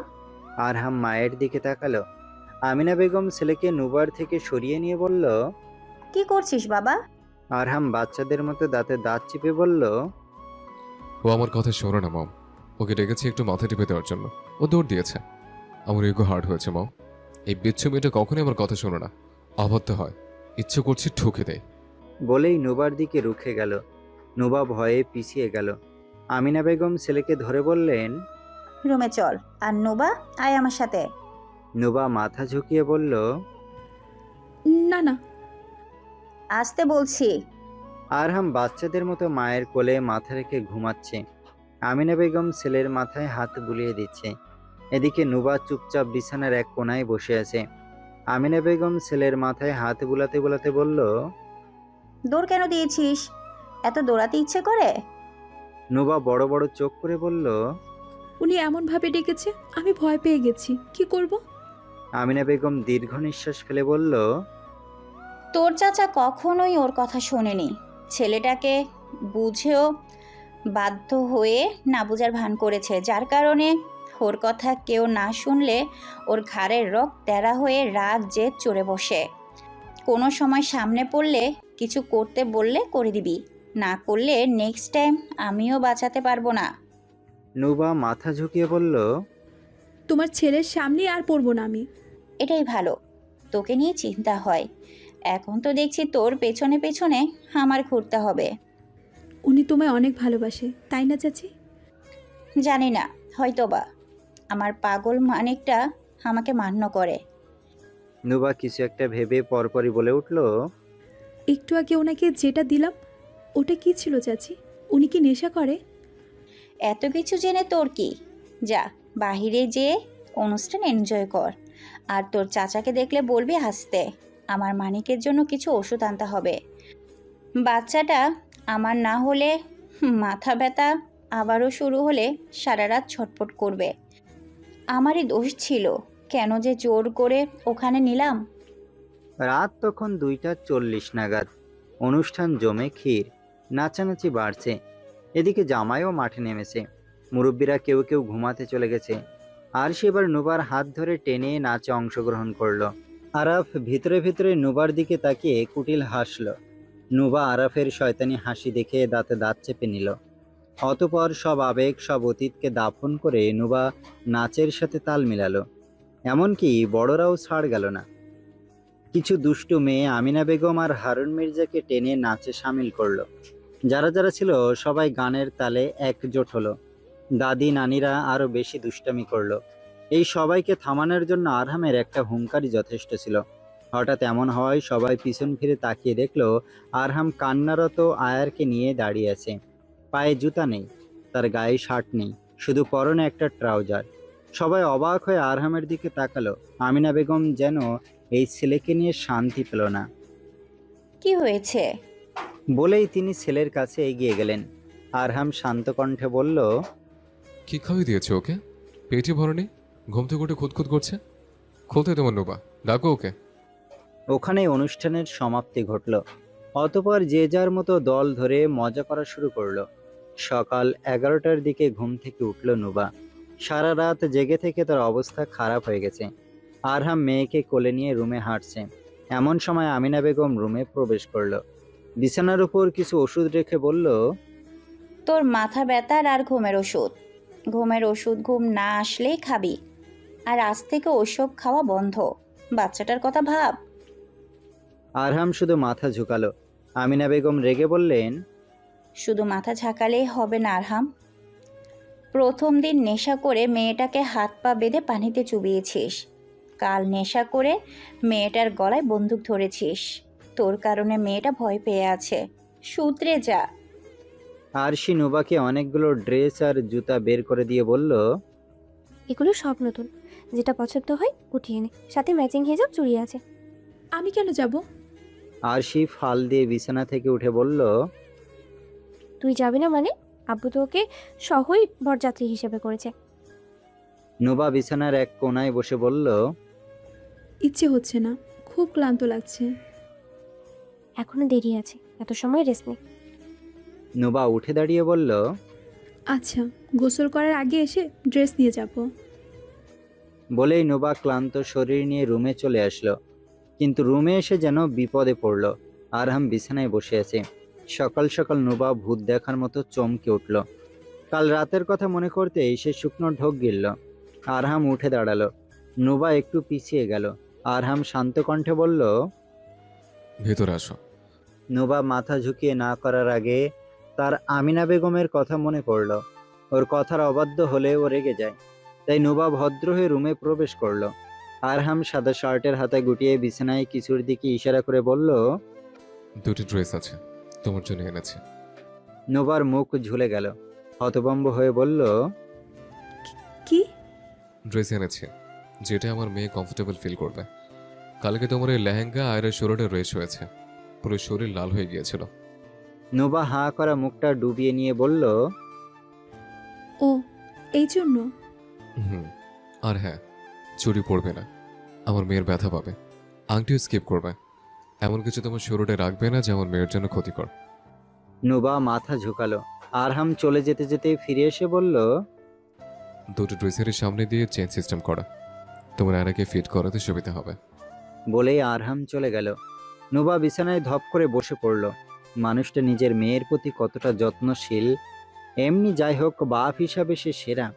আরহাম মায়ের দিকে তাকালো। আমিনা বেগম ছেলেকে নুবার থেকে সরিয়ে নিয়ে বলল, কি করছিস বাবা? আরহাম বাচ্চাদের মতো দাঁতে দাঁত চিপে বলল, ও আমার কথা শোনে না মম। ওকে ডেকেছি একটু মাথা টিপে দেওয়ার জন্য, ও দৌড় দিয়েছে। আমার ইগো হার্ট হয়েছে মম। এই বিচ্ছু মেয়েটা কখনোই আমার কথা শোনে না, অবাধ্য হয়, ইচ্ছে করছে ঠুকে দেয়। বলেই নুবার দিকে রুখে গেল। নুবা ভয়ে পিছিয়ে গেল। আমিনা বেগম ছেলেকে ধরে বললেন, রুমে চল। আর নুবা, আয় আমার সাথে। নুবা মাথা ঝুঁকিয়ে বলল, না না, আসতে বলছি। আরহাম বাচ্চাদের মতো মায়ের কোলে মাথা রেখে ঘুমাচ্ছে। আমিনা বেগম ছেলের মাথায় হাত বুলিয়ে দিচ্ছে। এদিকে নুবা চুপচাপ বিছানার এক কোনায় বসে আছে। আমিনা বেগম ছেলের মাথায় হাত বুলাতে বুলাতে বলল, দৌড় কেন দিয়েছিস? এত দৌড়াতে ইচ্ছে করে? নুবা বড় বড় চোখ করে বলল, উনি এমনভাবে ডেকেছে, আমি ভয় পেয়ে গেছি। কি করব? আমিনা বেগম দীর্ঘ নিঃশ্বাস ফেলে বলল, তোর চাচা কখনোই ওর কথা শোনেনি। ছেলেটাকে বুঝেও বাধ্য হয়ে না বুঝার ভান করেছে, যার কারণে ওর কথা কেউ না শুনলে ওর ঘাড়ের রক তেরা হয়ে রাগ জেদ চড়ে বসে। কোনো সময় সামনে পড়লে কিছু করতে বললে করে দিবি, না করলে নেক্সট টাইম আমিও বাঁচাতে পারবো না। নুবা মাথা ঝুঁকিয়ে বলল, তোমার ছেলের সামনে আর পড়বো না আমি। এটাই ভালো, তোকে নিয়ে চিন্তা হয়। এখন তো দেখছি তোর পেছনে পেছনে আমার ঘুরতে হবে। উনি তোমায় অনেক ভালোবাসে, তাই না চাচি? জানি না, হয়তোবা। আমার পাগল মানিকটা আমাকে মান্য করে। নুবা কিছু একটা ভেবে পরপরই বলে উঠল, একটু আগে ওনাকে যেটা দিলাম ওটা কি ছিল চাচি? উনি কি নেশা করে? এত কিছু জেনে তোর কি? যা বাহিরে যেয়ে অনুষ্ঠান এনজয় কর। আর তোর চাচাকে দেখলে বলবি হাসতে। আমার মানিকের জন্য কিছু ওষুধ আনতে হবে। বাচ্চাটা আমার না হলে মাথা ব্যথা আবারও শুরু হলে সারা রাত ছটফট করবে। আমারই দোষ ছিল, কেন যে জোর করে ওখানে নিলাম। রাত তখন 2:40 নাগাদ। অনুষ্ঠান জমে ক্ষীর, নাচানাচি বাড়ছে। এদিকে জামাইও মাঠে নেমেছে। মুরব্বীরা কেউ কেউ ঘুমাতে চলে গেছে। আর সেবার নুবার হাত ধরে টেনে নাচে অংশগ্রহণ করলো। আরাফ ভিতরে ভিতরে নুবার দিকে তাকিয়ে কুটিল হাসল। নুবা আরাফের শয়তানি হাসি দেখে দাঁতে দাঁত চেপে নিল। অতপর সব আবেগ, সব অতীতকে দাফন করে নুবা নাচের সাথে তাল মিলালো। এমনকি বড়রাও ছাড় গেল না। কিছু দুষ্টু মেয়ে আমিনা বেগম আর হারুন মির্জাকে টেনে নাচে সামিল করলো। যারা যারা ছিল সবাই গানের তালে একজোট হলো। দাদি নানিরা আরো বেশি দুষ্টামি করলো। এই সবাইকে থামানোর জন্য আরহামের একটা হুঙ্কারই যথেষ্ট ছিল। হঠাৎ এমন হওয়ায় সবাই পিছন ফিরে তাকিয়ে দেখলো আরহাম কান্নারত আয়ারকে নিয়ে দাঁড়িয়ে আছে। পায়ে জুতা নেই, তার গায়ে শার্ট নেই, শুধু পরনে একটা ট্রাউজার। সবাই অবাক হয়ে আরহামের দিকে তাকালো। আমিনা বেগম যেন এই ছেলেকে নিয়ে শান্তি পেল না। কি হয়েছে? বলেই তিনি ছেলের কাছে এগিয়ে গেলেন। আরহাম শান্ত কণ্ঠে বলল, কি খাওয়ি দিয়েছে ওকে? পেটে ভরেনি, ঘুম থেকে উঠে খুঁতখুত করছে। খুলতে তোমার নুবা, ডাকো ওকে। ওখানে অনুষ্ঠানের সমাপ্তি ঘটল। অতপর যে যার মতো দল ধরে মজা করা শুরু করলো। সকাল 11টার দিকে ঘুম থেকে উঠল নুবা। সারা রাত জেগে থেকে তার অবস্থা খারাপ হয়ে গেছে। আরহাম মেয়েকে কোলে নিয়ে রুমে হাঁটছে। এমন সময় আমিনা বেগম রুমে প্রবেশ করলো। বিছানার উপর কিছু ওষুধ রেখে বলল, তোর মাথা ব্যথার আর ঘুমের ওষুধ। ঘুমের ওষুধ ঘুম না আসলেই খাবি, আর আজ থেকে ওসব খাওয়া বন্ধ। বাচ্চাটার কথা ভাব। আরহাম শুধু মাথা ঝুঁকালো। আমিনা বেগম রেগে বললেন, শুধু মাথা ঝাঁকালেই হবে না আরহাম। প্রথম দিন নেশা করে মেয়েটাকে হাত পা বেঁধে পানিতে চুবিয়েছিস, কাল নেশা করে মেয়েটার গলায় বন্দুক ধরেছিস। তোর কারণে মেয়েটা ভয় পেয়ে আছে। সূত্রে যা। আরশি নুবাকে অনেকগুলো ড্রেস আর জুতা বের করে দিয়ে বলল, এগুলো সব নতুন, যেটা পছন্দ হয় উঠিয়ে নে, সাথে ম্যাচিং হিজাব চুড়ি আছে। আমি কেন যাব? আরশি ফাল দিয়ে বিছানা থেকে উঠে বলল, তুই যাবি না মানে? আব্বু তো ওকে সহই বরযাত্রী হিসেবে করেছে। নুবা বিছানার এক কোনায় বসে বলল, ইচ্ছে হচ্ছে না, খুব ক্লান্ত লাগছে। এখনো দেরি আছে, এত সময় রেস্ট নে। নুবা উঠে দাঁড়িয়ে বলল, আচ্ছা, গোসল করার আগে এসে ড্রেস নিয়ে যাব। বলেই নুবা ক্লান্ত শরীর নিয়ে রুমে চলে আসলো। কিন্তু রুমে এসে যেন বিপদে পড়ল। আরহাম বিছানায় বসে আছে। সকাল সকাল নুবা ভূত দেখার মতো চমকে উঠল। কাল রাতের কথা মনে করতেই সে শুকনো ঢোক গিলল। আরহাম উঠে দাঁড়ালো। নুবা একটু পিছিয়ে গেল। আরহাম শান্ত কণ্ঠে বলল, ভেতরে আসো। নুবা মাথা ঝুঁকিয়ে না করার আগে তার আমিনা বেগমের কথা মনে পড়ল। ওর কথার অবাধ্য হলে ও রেগে যায়। তাই নুবা ভদ্র হয়ে রুমে প্রবেশ করলো। আরহাম সাদা শার্টের হাতে গুটিয়ে বিছানায় কিছুর দিকে ইশারা করে বলল, দুটি ড্রেস আছে, তোমার জন্য এনেছি। নুবার মুখ ঝুলে গেল। হতভম্ব হয়ে বলল, কি? ড্রেস এনেছি যেটা আমার মেয়ে কমফোর্টেবল ফিল করবে। কালকে তোমার এই লেহেঙ্গা আর এই শরীরে রেশ হয়েছে, পুরো শরীর লাল হয়ে গিয়েছিল। নুবা হাঁ করা মুখটা ডুবিয়ে নিয়ে বলল, ও, এই জন্য? হুম, আর হ্যাঁ, চুরি পড়বে না, আমার মেয়ের ব্যথা পাবে। আংটিও স্কিপ করবে। এমন কিছু তোমার শরীরে রাখবে না যে আমার মেয়ের জন্য ক্ষতিকর। নুবা মাথা ঝুঁকালো। আরহাম চলে যেতে যেতে ফিরে এসে বলল, দুটো ড্রেসেরই সামনে দিয়ে চেন সিস্টেম করা, তোমার আয়নাকে ফিট করাতে সুবিধা হবে। বলেই আরহাম চলে গেল। নুবা বিছানায় ধপ করে বসে পড়ল। মানুষটা নিজের মেয়ের প্রতি কতটা যত্নশীল। এমনি যাই হোক, বাপ হিসাবে সে সেরা।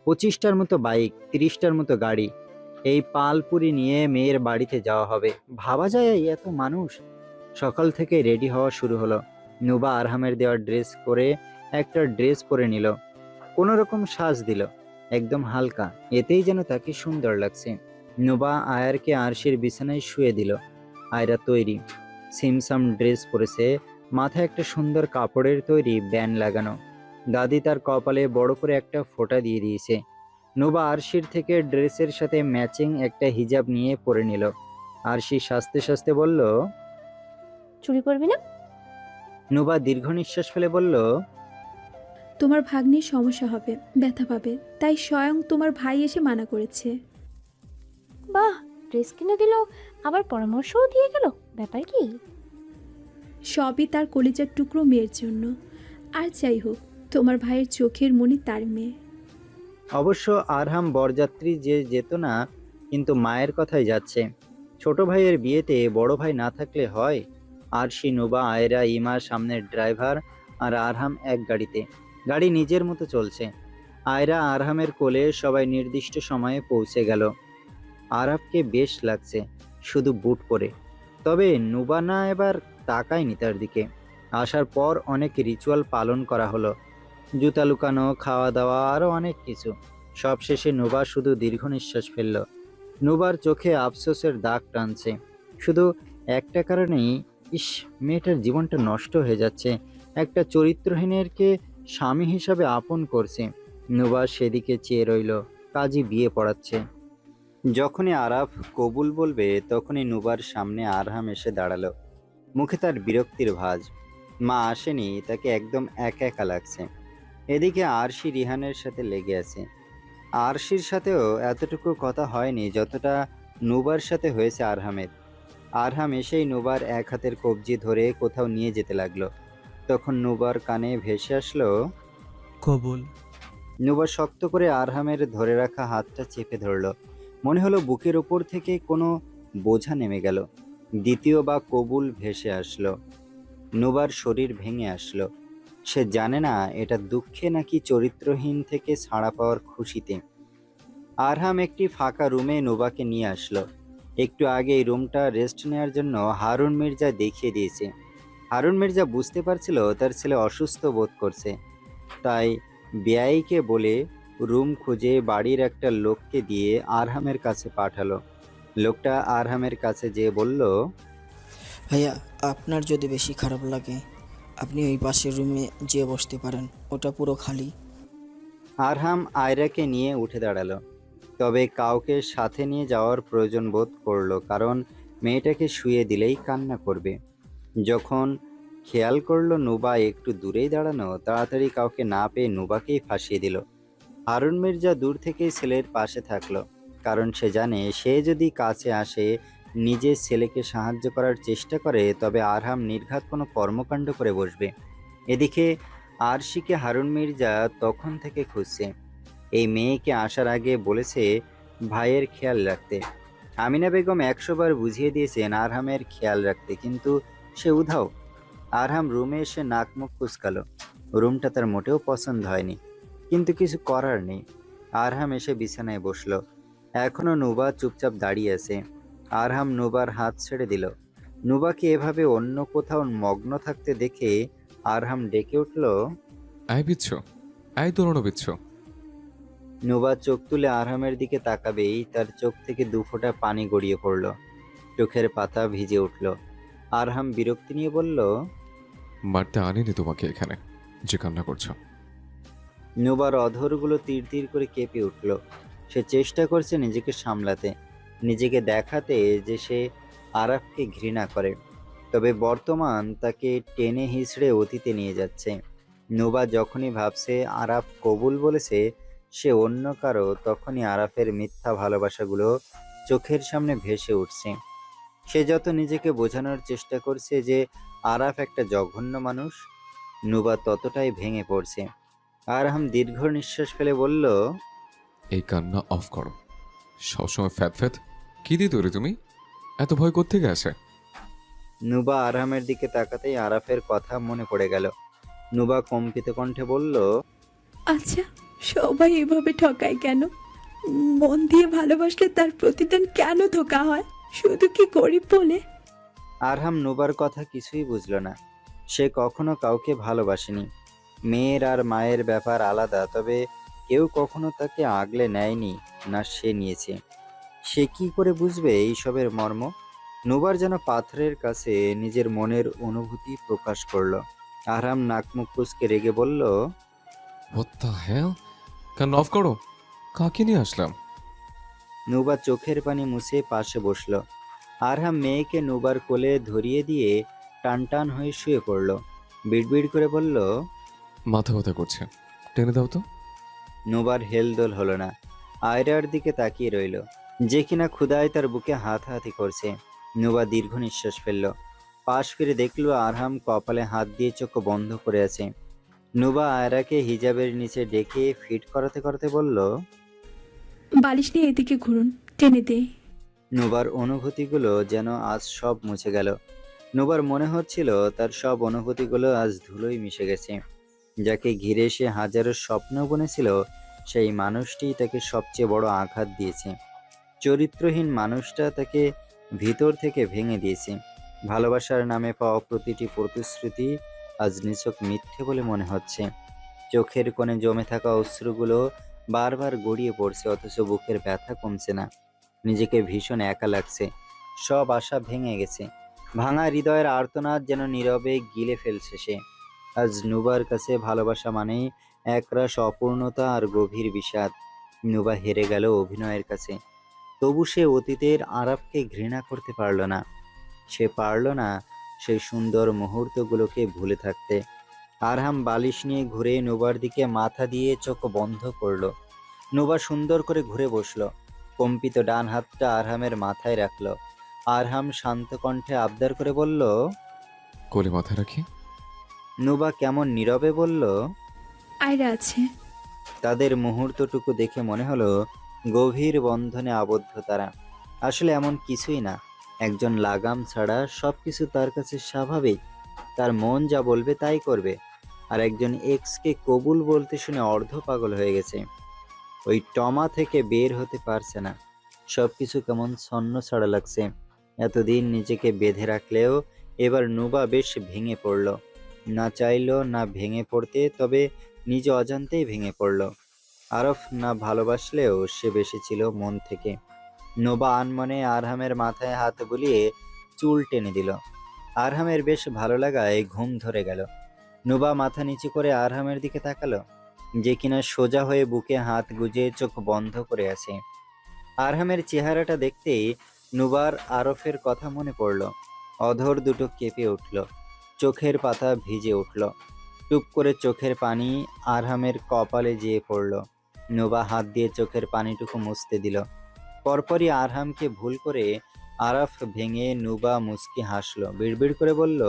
25টার মতো বাইক, 30টার মতো গাড়ি, এই পালপুরি নিয়ে মেয়ের বাড়িতে যাওয়া হবে। ভাবা যায় এত মানুষ। সকাল থেকে রেডি হওয়া শুরু হলো। নুবা আরহামের দেওয়া ড্রেস করে একটা ড্রেস পরে নিল। কোনো রকম সাজ দিল, একদম হালকা, এতেই যেন তাকে সুন্দর লাগছে। নুবা আয়ারকে আরশির বিছানায় শুয়ে দিল। আয়রা তৈরি, সিমসাম ড্রেস পরেছে, মাথায় একটা সুন্দর কাপড়ের তৈরি ব্যান্ড লাগানো। দাদি তার কপালে বড় করে একটা ফোঁটা দিয়ে দিয়েছে। নুবা আরশির থেকে ড্রেসের সাথে ম্যাচিং একটা হিজাব নিয়ে পরে নিল। আরশি সাজতে সাজতে বলল, চুরি করবি না? নুবা দীর্ঘ নিঃশ্বাস ফেলে বলল, তোমার ভাগ্নির সমস্যা হবে, ব্যথা পাবে, তাই স্বয়ং তোমার ভাই এসে মানা করেছে। বাহ, ড্রেস কিনে দিল, আবার পরামর্শও দিয়ে গেল, ব্যাপার কি? সবই তার কলিজার টুকরো মেয়ের জন্য। আর যাই হোক, তোমার ভাইয়ের চোখের মণি তার মেয়ে। অবশ্য আরহাম বরযাত্রী যে যেত না, কিন্তু মায়ের কথাই যাচ্ছে। ছোট ভাইয়ের বিয়েতে বড় ভাই না থাকলে হয়? আরশি, নুবা, আয়রা, ইমা সামনের ড্রাইভার, আর আরহাম এক গাড়িতে। গাড়ি নিজের মতো চলছে। আয়রা আরহামের কোলে, সবাই নির্দিষ্ট সময়ে পৌঁছে গেল। আরহামকে বেশ লাগছে, শুধু বুট পরে। তবে নুবা না এবার তাকায়নি তার দিকে। আসার পর অনেক রিচুয়াল পালন করা হলো, জুতা লুকানো, খাওয়া দাওয়া, আরও অনেক কিছু। সব শেষে নুবা শুধু দীর্ঘ নিঃশ্বাস ফেলল। নুবার চোখে আফসোসের দাগ টানছে, শুধু একটা কারণেই, ইস, মেয়েটার জীবনটা নষ্ট হয়ে যাচ্ছে। একটা চরিত্রহীনেরকে স্বামী হিসাবে আপন করছে। নুবা সেদিকে চেয়ে রইল। কাজী বিয়ে পড়াচ্ছে। যখনই আরাফ কবুল বলবে, তখনই নুবার সামনে আরহাম এসে দাঁড়ালো। মুখে তার বিরক্তির ভাঁজ। মা আসেনি, তাকে একদম একা একা লাগছে। এদিকে আরশি রিহানের সাথে লেগে আছে। আরশির সাথেও এতটুকু কথা হয়নি যতটা নুবার সাথে হয়েছে আরহামের। আরহাম এসেই নুবার এক হাতের কবজি ধরে কোথাও নিয়ে যেতে লাগলো। তখন নুবার কানে ভেসে আসলো, কবুল। নুবা শক্ত করে আরহামের ধরে রাখা হাতটা চেপে ধরল। মনে হলো বুকের ওপর থেকে কোনো বোঝা নেমে গেল। দ্বিতীয় বা কবুল ভেসে আসলো। নুবার শরীর ভেঙে আসলো। সে জানে না এটা দুঃখে নাকি চরিত্রহীন থেকে ছাড়া পাওয়ার খুশিতে। আরহাম একটি ফাঁকা রুমে নুবাকে নিয়ে আসলো। একটু আগে এই রুমটা রেস্ট নেওয়ার জন্য হারুন মির্জা দেখিয়ে দিয়েছে। হারুন মির্জা বুঝতে পারছিল তার ছেলে অসুস্থ বোধ করছে, তাই বেয়াইকে বলে রুম খুঁজে বাড়ির একটা লোককে দিয়ে আরহামের কাছে পাঠালো। লোকটা আরহামের কাছে যেয়ে বলল, ভাইয়া, আপনার যদি বেশি খারাপ লাগে আপনি ওই পাশের রুমে যেয়ে বসতে পারেন, ওটা পুরো খালি। আরহাম আয়রাকে নিয়ে উঠে দাঁড়ালো, তবে কাউকে সাথে নিয়ে যাওয়ার প্রয়োজন বোধ করলো, কারণ মেয়েটাকে শুয়ে দিলেই কান্না করবে। যখন খেয়াল করলো নুবা একটু দূরেই দাঁড়ানো, তাড়াতাড়ি কাউকে না পেয়ে নুবাকেই ফাঁসিয়ে দিল। হারুন মির্জা দূর থেকেই ছেলের পাশে থাকলো, কারণ সে জানে সে যদি কাছে আসে নিজের ছেলেকে সাহায্য করার চেষ্টা করে তবে আরহাম নির্ঘাত কোনো কর্মকাণ্ড করে বসবে। এদিকে আরশিকে হারুন মির্জা তখন থেকে খুঁজছে। এই মেয়েকে আসার আগে বলেছে ভাইয়ের খেয়াল রাখতে। আমিনা বেগম 100 বার বুঝিয়ে দিয়েছেন আরহামের খেয়াল রাখতে, কিন্তু সে উধাও। আরহাম রুমে এসে নাক মুখ কুচকালো। রুমটা তার মোটেও পছন্দ হয়নি, কিন্তু কিছু করার নেই। আরহাম এসে বিছানায় বসলো। এখনো নুবা চুপচাপ দাঁড়িয়ে আছে। আরহাম নুবার হাত ছেড়ে দিল। নুবাকে এভাবে অন্য কোথাও মগ্ন থাকতে দেখে আরহাম ডেকে উঠল, আয় বিচ্ছু, আয় দৌড়ানো বিচ্ছু। নুবা চোখ তুলে আরহামের দিকে তাকাবেই তার চোখ থেকে 2 ফোঁটা পানি গড়িয়ে পড়ল। চোখের পাতা ভিজে উঠল। আরহাম বিরক্তি নিয়ে বলল, মারতে আনিনি তোমাকে এখানে যে কান্না করছো। নুবার অধরগুলো তীর তীর করে কেঁপে উঠল। সে চেষ্টা করছে নিজেকে সামলাতে, নিজেকে দেখাতে যে সে আরাফকে ঘৃণা করে, তবে বর্তমান তাকে টেনে হিঁচড়ে অতীতে নিয়ে যাচ্ছে। নুবা যখনই ভাবছে আরাফ কবুল বলেছে সে অন্য কারো, তখনই আরাফের মিথ্যা ভালোবাসাগুলো চোখের সামনে ভেসে উঠছে। সে যত নিজেকে বোঝানোর চেষ্টা করছে যে আরাফ একটা জঘন্য মানুষ, নুবা ততটাই ভেঙে পড়ছে। আরহাম দীর্ঘ নিঃশ্বাস ফেলে বলল, এই কান্না অফ করো। সবসময় ফ্যাত ফ্যাত কি দিয়ে তৈরি তুমি? এত ভয় কোত্থেকে আসে? নুবা আরহামের দিকে তাকাতেই আরাফের কথা মনে পড়ে গেল। নুবা কম্পিত কণ্ঠে বলল, আচ্ছা, সবাই এভাবে ঠকায় কেন? মন দিয়ে ভালোবাসলে তার প্রতিদান কেন ধোকা হয়? শুধু কি গরিব বলে? আরহাম নুবার কথা কিছুই বুঝল না। সে কখনো কাউকে ভালোবাসেনি। মেয়ের আর মায়ের ব্যাপার আলাদা, তবে কেউ কখনো তাকে আগলে নেয়নি, না সে নিয়েছে। সে কি করে বুঝবে এইসবের মর্ম? নুবার যেন পাথরের কাছে নিজের মনের অনুভূতি প্রকাশ করলো। আরহাম নাক মুখ কুঁচকে রেগে বলল, What the hell? কান্না অফ করো। কাকে নিয়ে আসলাম? নুবা চোখের পানি মুছে পাশে বসল। আরহাম মেয়েকে নুবার কোলে ধরিয়ে দিয়ে টান টান হয়ে শুয়ে পড়ল। বিড়বিড় করে বলল, মাথা ব্যথা করছে, টেনে দাও তো। নুবার হেলদোল হলো না। আয়রার দিকে তাকিয়ে রইল, যে কিনা ক্ষুধায় তার বুকে হাতাহাতি করছে। নুবা দীর্ঘ নিঃশ্বাস ফেলল। পাশ ফিরে দেখল আরহাম কপালে হাত দিয়ে চোখ বন্ধ করে আছে। নুবা আয়রাকে হিজাবের নিচে ডেকে ফিট করাতে করাতে বলল, বালিশ নিয়ে এদিকে ঘুরুন, টেনে দে। নুবার অনুভূতিগুলো যেন আজ সব মুছে গেল। নুবার মনে হচ্ছিল তার সব অনুভূতিগুলো আজ ধুলোয় মিশে গেছে। যাকে ঘিরে সে হাজারো স্বপ্ন বুনেছিল, সেই মানুষটি তাকে সবচেয়ে বড় আঘাত দিয়েছে। চরিত্রহীন মানুষটা তাকে ভিতর থেকে ভেঙে দিয়েছে। ভালোবাসার নামে পাওয়া প্রতিটি প্রতিশ্রুতি আজ নিছক মিথ্যে বলে মনে হচ্ছে। চোখের কোণে জমে থাকা অশ্রুগুলো বারবার গড়িয়ে পড়ছে, অথচ বুকের ব্যথা কমছে না। নিজেকে ভীষণ একা লাগছে। সব আশা ভেঙে গেছে। ভাঙা হৃদয়ের আর্তনাদ যেন নীরবে গিলে ফেলছে সে। আজ নুবার কাছে ভালোবাসা মানেই একরাশ অপূর্ণতা আর গভীর বিষাদ। নুবা হেরে গেল অভিনয়ের কাছে। তবু সে অতীতের আরাফকে ঘৃণা করতে পারল না। সে পারল না সেই সুন্দর মুহূর্তগুলোকে ভুলে থাকতে। আরহাম বালিশ নিয়ে ঘুরে নুবার দিকে মাথা দিয়ে চোখ বন্ধ করল। নুবা সুন্দর করে ঘুরে বসল। কম্পিত ডান হাতটা আরহামের মাথায় রাখল। আরহাম শান্ত কণ্ঠে আবদার করে বলল, কোলে মাথা রাখি। নুবা কেমন নীরবে বলল, আয়রা আছে। তাদের মুহূর্তটুকু দেখে মনে হলো গভীর বন্ধনে আবদ্ধ তারা। আসলে এমন কিছুই না। একজন লাগাম ছাড়া সবকিছু তার কাছে স্বাভাবিক। তার মন যা বলবে তাই করবে। আর একজন এক্সকে কবুল বলতে শুনে অর্ধ পাগল হয়ে গেছে। ওই টমা থেকে বের হতে পারছে না। সবকিছু কেমন ছন্ন ছাড়া লাগছে। এতদিন নিজেকে বেঁধে রাখলেও এবার নুবা বেশ ভেঙে পড়ল। না চাইলো না ভেঙে পড়তে, তবে নিজ অজান্তেই ভেঙে পড়ল। আরফ না ভালোবাসলেও সে বেসেছিল মন থেকে। নোবা আনমনে আরহামের মাথায় হাত বুলিয়ে চুল টেনে দিল। আরহামের বেশ ভালো লাগায় ঘুম ধরে গেল। নোবা মাথা নিচু করে আরহামের দিকে তাকালো, যে কিনা সোজা হয়ে বুকে হাত গুজে চোখ বন্ধ করে আছে। আরহামের চেহারাটা দেখতেই নুবার আরফের কথা মনে পড়ল। অধর দুটো কেঁপে উঠল, চোখের পাতা ভিজে উঠল। টুপ করে চোখের পানি আরহামের কপালে যেয়ে পড়ল। নুবা হাত দিয়ে চোখের পানিটুকু মুছতে দিল। পরপরই আরহামকে ভুল করে আরফ ভেঙে নুবা মুচকি হাসল, বিড়বিড় করে বলল,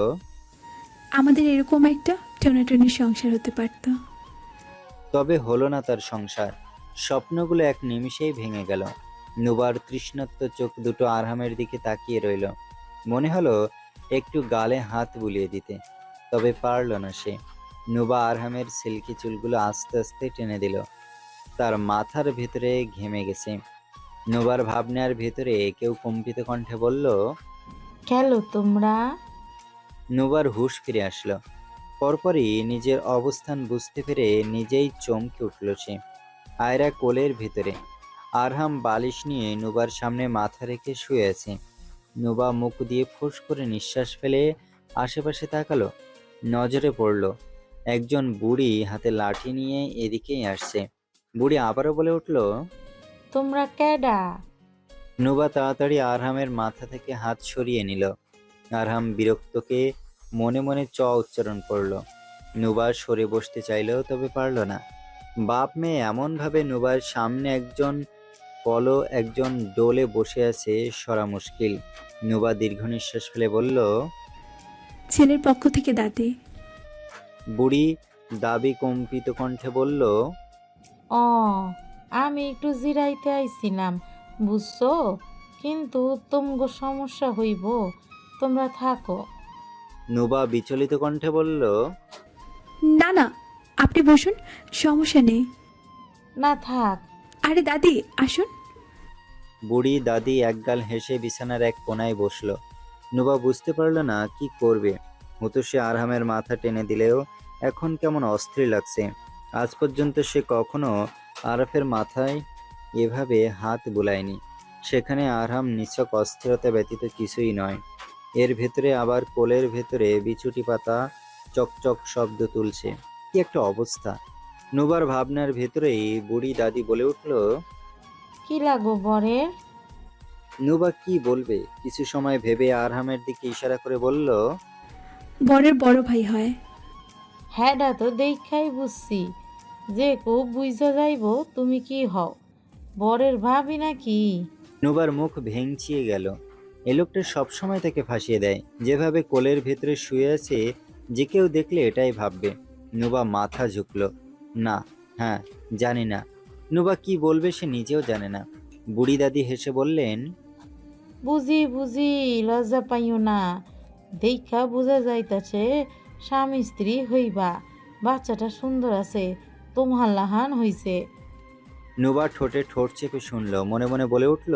আমাদের এরকম একটা টেনাটনি সংসার হতে পারত। তবে হলো না তার সংসার। স্বপ্নগুলো এক নিমিষেই ভেঙে গেল। নুবার তৃষ্ণাত্ম চোখ দুটো আরহামের দিকে তাকিয়ে রইল। মনে হলো একটু গালে হাত বুলিয়ে দিতে, তবে পারল না সে। নুবা আরহামের সিল্কি চুলগুলো আস্তে আস্তে টেনে দিল। তার মাথার ভেতরে ঘেমে গেছে। নুবার ভাবনার ভেতরে কেউ কম্পিত কণ্ঠে বলল, খেলো তোমরা। নুবার হুঁশ ফিরে আসলো। পরপরই নিজের অবস্থান বুঝতে পেরে নিজেই চমকে উঠল সে। আয়রা কোলের ভেতরে, আরহাম বালিশ নিয়ে নুবার সামনে মাথা রেখে শুয়ে আছে। নুবা মুখ দিয়ে ফুস করে নিঃশ্বাস ফেলে আশেপাশে তাকালো। নজরে পড়ল একজন বুড়ি হাতে লাঠি নিয়ে এদিকেই আসছে। বুড়ি আবারও বলে উঠল, তোমরা কেডা? নুবা তাড়াতাড়ি আরহামের মাথা থেকে হাত সরিয়ে নিল। আরহাম বিরক্তকে মনে মনে চ উচ্চারণ করল। নুবা সরে বসতে চাইলেও তবে পারল না। বাপ মেয়ে এমনভাবে নুবার সামনে একজন পলো একজন ডোলে বসে আছে, সরা মুশকিল। নুবা দীর্ঘ নিঃশ্বাস ফেলে বলল, ছেলের পক্ষ থেকে দাদি। বুড়ি দাবি কম্পিত কণ্ঠে বলল, ও, আমি একটু জিরাইতে আইছিলাম, বুঝছো? কিন্তু তুমগো সমস্যা হইব, তোমরা থাকো। নুবা বিচলিত কণ্ঠে বলল, না না, আপনি বসুন, সমস্যা নেই। না থাক। আরে দাদি আসুন। বুড়ি দাদি একগাল হেসে বিছানার এক কোনায় বসলো। নুবা বুঝতে পারল না কি করবে। সে আরহামের মাথা টেনে দিলেও এখন কেমন অস্থির লাগছে। আজ পর্যন্ত সে কখনো আরফের মাথায় এভাবে হাত বুলায়নি। সেখানে আরহাম নিছক অস্থিরতা ব্যতীত কিছুই নয়। এর ভেতরে আবার কোলের ভেতরে বিছুটি পাতা চকচক শব্দ তুলছে। কি একটা অবস্থা! নুবার ভাবনার ভেতরেই বুড়ি দাদি বলে উঠল, কি লাগো বরের? নুবা কি বলবে, কিছু সময় ভেবে আরহামের দিকে ইশারা করে বলল, বরের বড় ভাই হয়। হ্যাঁডা তো দেখাই বুঝছি, যে কো বুঝা যাইব তুমি কি হও, বরের ভাবি নাকি? নুবার মুখ ভেঙচিয়ে গেল। এ লোকটা সবসময় তাকে ফাঁসিয়ে দেয়। যেভাবে কোলের ভেতরে শুয়ে আছে, যে কেউ দেখলে এটাই ভাববে। নুবা মাথা ঝুঁকল। না, হ্যাঁ, জানি না। নুবা কি বলবে সে নিজেও জানে না। বুড়ি দাদি হেসে বললেন, বুঝি বুঝি, লজ্জা পাইও না, দেখা বোঝা যাইতাছে স্বামী স্ত্রী হইবা, বাচ্চাটা সুন্দর আছে, তোমার লাহান হইছে। নুবা ঠোঁটে ঠোঁট চেপে শুনল, মনে মনে বলে উঠল,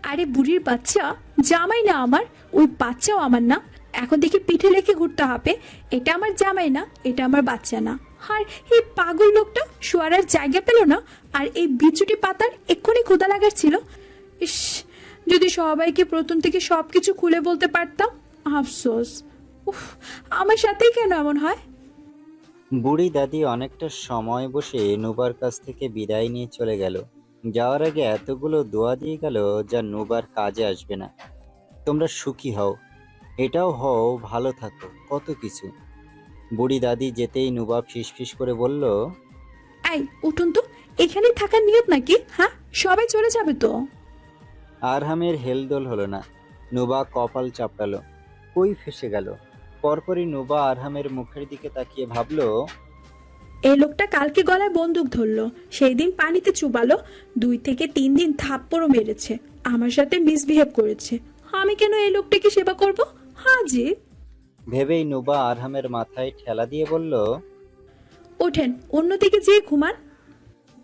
আরে বুড়ির বাচ্চা জামাই না আমার, ওই বাচ্চাও আমার না। এখন দেখি পিঠে লেখে ঘুরতে হবে, এটা আমার জামাই না, এটা আমার বাচ্চা না। আর এই পাগল লোকটা শোয়ার আর জায়গা পেল না, আর এই বিচুটি পাতার এক্ষুনি ক্ষুধা লাগার ছিল। ইস, যদি সবাইকে প্রথম থেকে সব কিছু খুলে বলতে পারতাম। আফসোস, উফ, আমার সাথেই কেন এমন হয়? বুড়ি দাদি অনেকটা সময় বসে নুবার কাছ থেকে বিদায় নিয়ে চলে গেল। যাওয়ার আগে এতগুলো দোয়া দিয়ে গেল যা নুবার কাজে আসবে না। তোমরা সুখী হও, এটাও হও, ভালো থাকো, কত কিছু। বুড়ি দাদি যেতেই নুবা ফিসফিস করে বলল, এই উঠুন তো, এখানে থাকার নিয়ত নাকি? হ্যাঁ, সবাই চলে যাবে তো। আরহামের হেলদোল হলো না। নুবা কপাল চাপড়ালো, কই ফেসে গেল। পরপরই নুবা আরহামের মুখের দিকে তাকিয়ে ভাবল, এই লোকটা কালকে গলায় বন্দুক ধরলো, সেই দিন পানিতে চুবালো, 2 থেকে 3 দিন থাপ্পড়ও মেরেছে, আমার সাথে মিসবিহেভ করেছে। আমি কেন এই লোকটাকে সেবা করব? হ্যাঁ জি। ভেবেই নুবা আরহামের মাথায় ঠেলা দিয়ে বলল, ওঠেন, অন্যদিকে যেয়ে ঘুমান।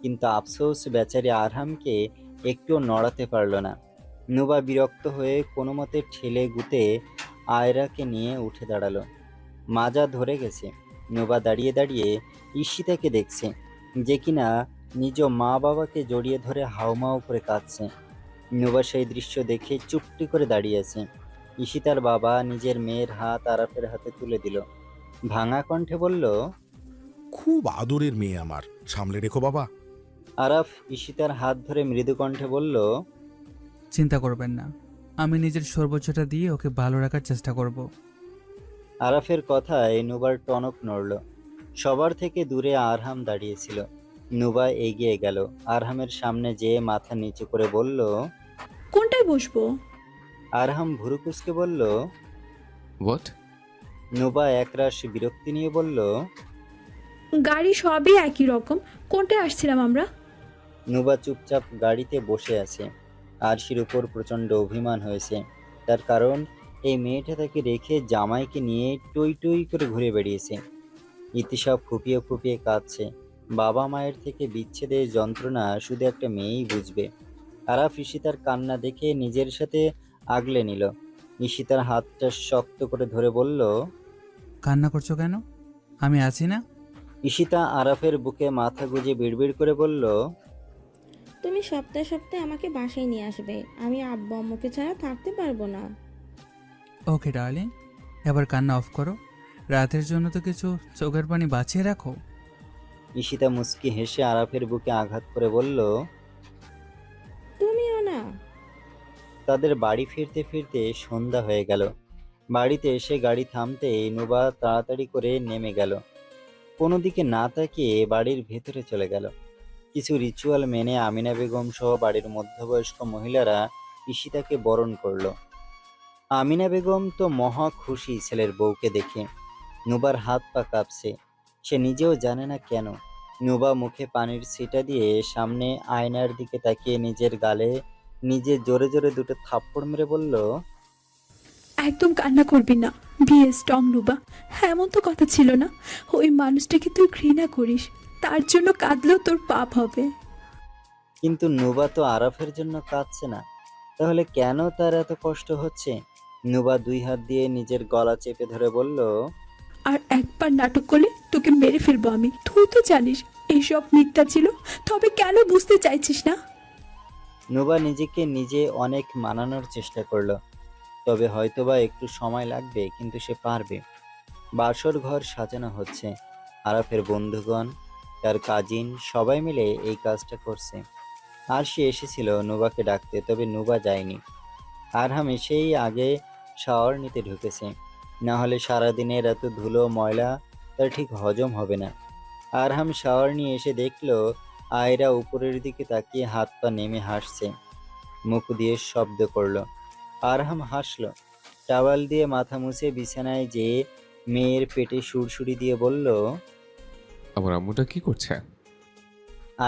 কিন্তু আফসোস বেচারি আরহামকে একটুও নড়াতে পারল না। নুবা বিরক্ত হয়ে কোনো মতে ঠেলে গুতে আয়রাকে নিয়ে উঠে দাঁড়ালো। মাজা ধরে গেছে। নুবা দাঁড়িয়ে দাঁড়িয়ে ঈশিতাকে দেখছে, যে কিনা নিজ মা বাবাকে জড়িয়ে ধরে হাউমাউ করে কাঁদছে। নুবা সেই দৃশ্য দেখে চুপটি করে দাঁড়িয়ে আছে। ঈশিতার বাবা নিজের মেয়ের হাত আরাফের হাতে তুলে দিল, ভাঙা কণ্ঠে বলল, খুব আদরের মেয়ে আমার, সামলে রেখো বাবা। আরাফ ঈশিতার হাত ধরে মৃদু কণ্ঠে বলল, চিন্তা করবেন না, আমি নিজের সর্বোচ্চটা দিয়ে ওকে ভালো রাখার চেষ্টা করব। আরাফের কথায় নুবার টনক নড়ল। সবার থেকে দূরে আরহাম দাঁড়িয়েছিল। নুবা এগিয়ে গেল, আরহামের সামনে যেয়ে মাথা নিচু করে বলল, কোনটায় বসবো? আরহাম ভুরু কুঁচকে বলল। হোয়াট? নুবা একরাশ বিরক্তি নিয়ে বলল, গাড়ি সবই একই রকম, কোনটায় আসছিলাম আমরা? নুবা চুপচাপ গাড়িতে বসে আছে। আরশির উপর প্রচণ্ড অভিমান হয়েছে, তার কারণ এই মেয়েটা তাকে রেখে জামাইকে নিয়ে টই টই করে ঘুরে বেরিয়েছে। ইতিসব ফুপিয়ে ফুপিয়ে কাঁদছে। বাবা মায়ের থেকে বিচ্ছেদের যন্ত্রণা শুধু একটা মেয়েই বুঝবে। আরাফ ঈশিতার কান্না দেখে নিজের সাথে আগলে নিল। ঈশিতার হাতটা শক্ত করে ধরে বলল, কান্না করছো কেন? আমি আছি না? ঈশিতা আরাফের বুকে মাথা গুজে বিড়বিড় করে বলল, তুমি সপ্তাহে সপ্তাহে আমাকে বাসায় নিয়ে আসবে, আমি আব্বু আম্মুকে ছাড়া থাকতে পারবো না। ওকে ডার্লিং, এবার কান্না অফ করো। রাতের জন্য তো কিছু চোখের পানি বাঁচিয়ে রাখো। ঈশিতা মুচকি হেসে আরাফের বুকে আঘাত করে বলল। তুমিও না। তাদের বাড়ি ফিরতে ফিরতে সন্ধ্যা হয়ে গেল। বাড়িতে এসে গাড়ি থামতে নুবা তাড়াতাড়ি করে নেমে গেল। কোনো দিকে না তাকিয়ে বাড়ির ভেতরে চলে গেল। কিছু রিচুয়াল মেনে আমিনা বেগম সহ বাড়ির মধ্যবয়স্ক মহিলারা ঈশিতাকে বরণ করলো। আমিনা বেগম তো মহা খুশি ছেলের বউকে দেখে। নুবার হাত পা কাঁপছে, সে নিজেও জানে না কেন। নুবা মুখে পানির ছিটা দিয়ে সামনে আয়নার দিকে তাকিয়ে নিজের গালে নিজে জোরে জোরে দুটো থাপ্পড় মেরে বলল, একদম কান্না করবি না, বিয়ে স্ট্রং নুবা। এমন তো কথা ছিল না। ওই মানুষটাকে তুই ঘৃণা করিস, তার জন্য কাঁদলেও তোর পাপ হবে। কিন্তু নুবা তো আরাফের জন্য কাঁদছে না, তাহলে কেন তার এত কষ্ট হচ্ছে? নুবা দুই হাত দিয়ে নিজের গলা চেপে ধরে বলল, আর একবার নাটক করলে তোকে মেরে ফেলবো আমি। তুই তো জানিস এইসব মিথ্যা ছিল, তবে কেন বুঝতে চাইছিস না? নুবা নিজেকে নিজে অনেক মানানোর চেষ্টা করলো, তবে হয়তোবা একটু সময় লাগবে, কিন্তু সে পারবে। বাসর ঘর সাজানো হচ্ছে। আরাফের বন্ধুগণ, তার কাজিন সবাই মিলে এই কাজটা করছে। আর সে এসেছিল নুবাকে ডাকতে, তবে নুবা যায়নি। আরহাম এসেই আগে শাওয়ার নিতে ঢুকেছে, না হলে সারাদিনের এত ধুলো ময়লা তার ঠিক হজম হবে না। আরহাম শাওয়ার নিয়ে এসে দেখলো আয়রা উপরের দিকে তাকিয়ে হাত পা নেমে হাসছে, মুখ দিয়ে শব্দ করলো। আরহাম হাসলো, টাওয়াল দিয়ে মাথা মুছে বিছানায় যেয়ে মেয়ের পেটে সুরসুরি দিয়ে বলল, আমার আম্মুটা কি করছে?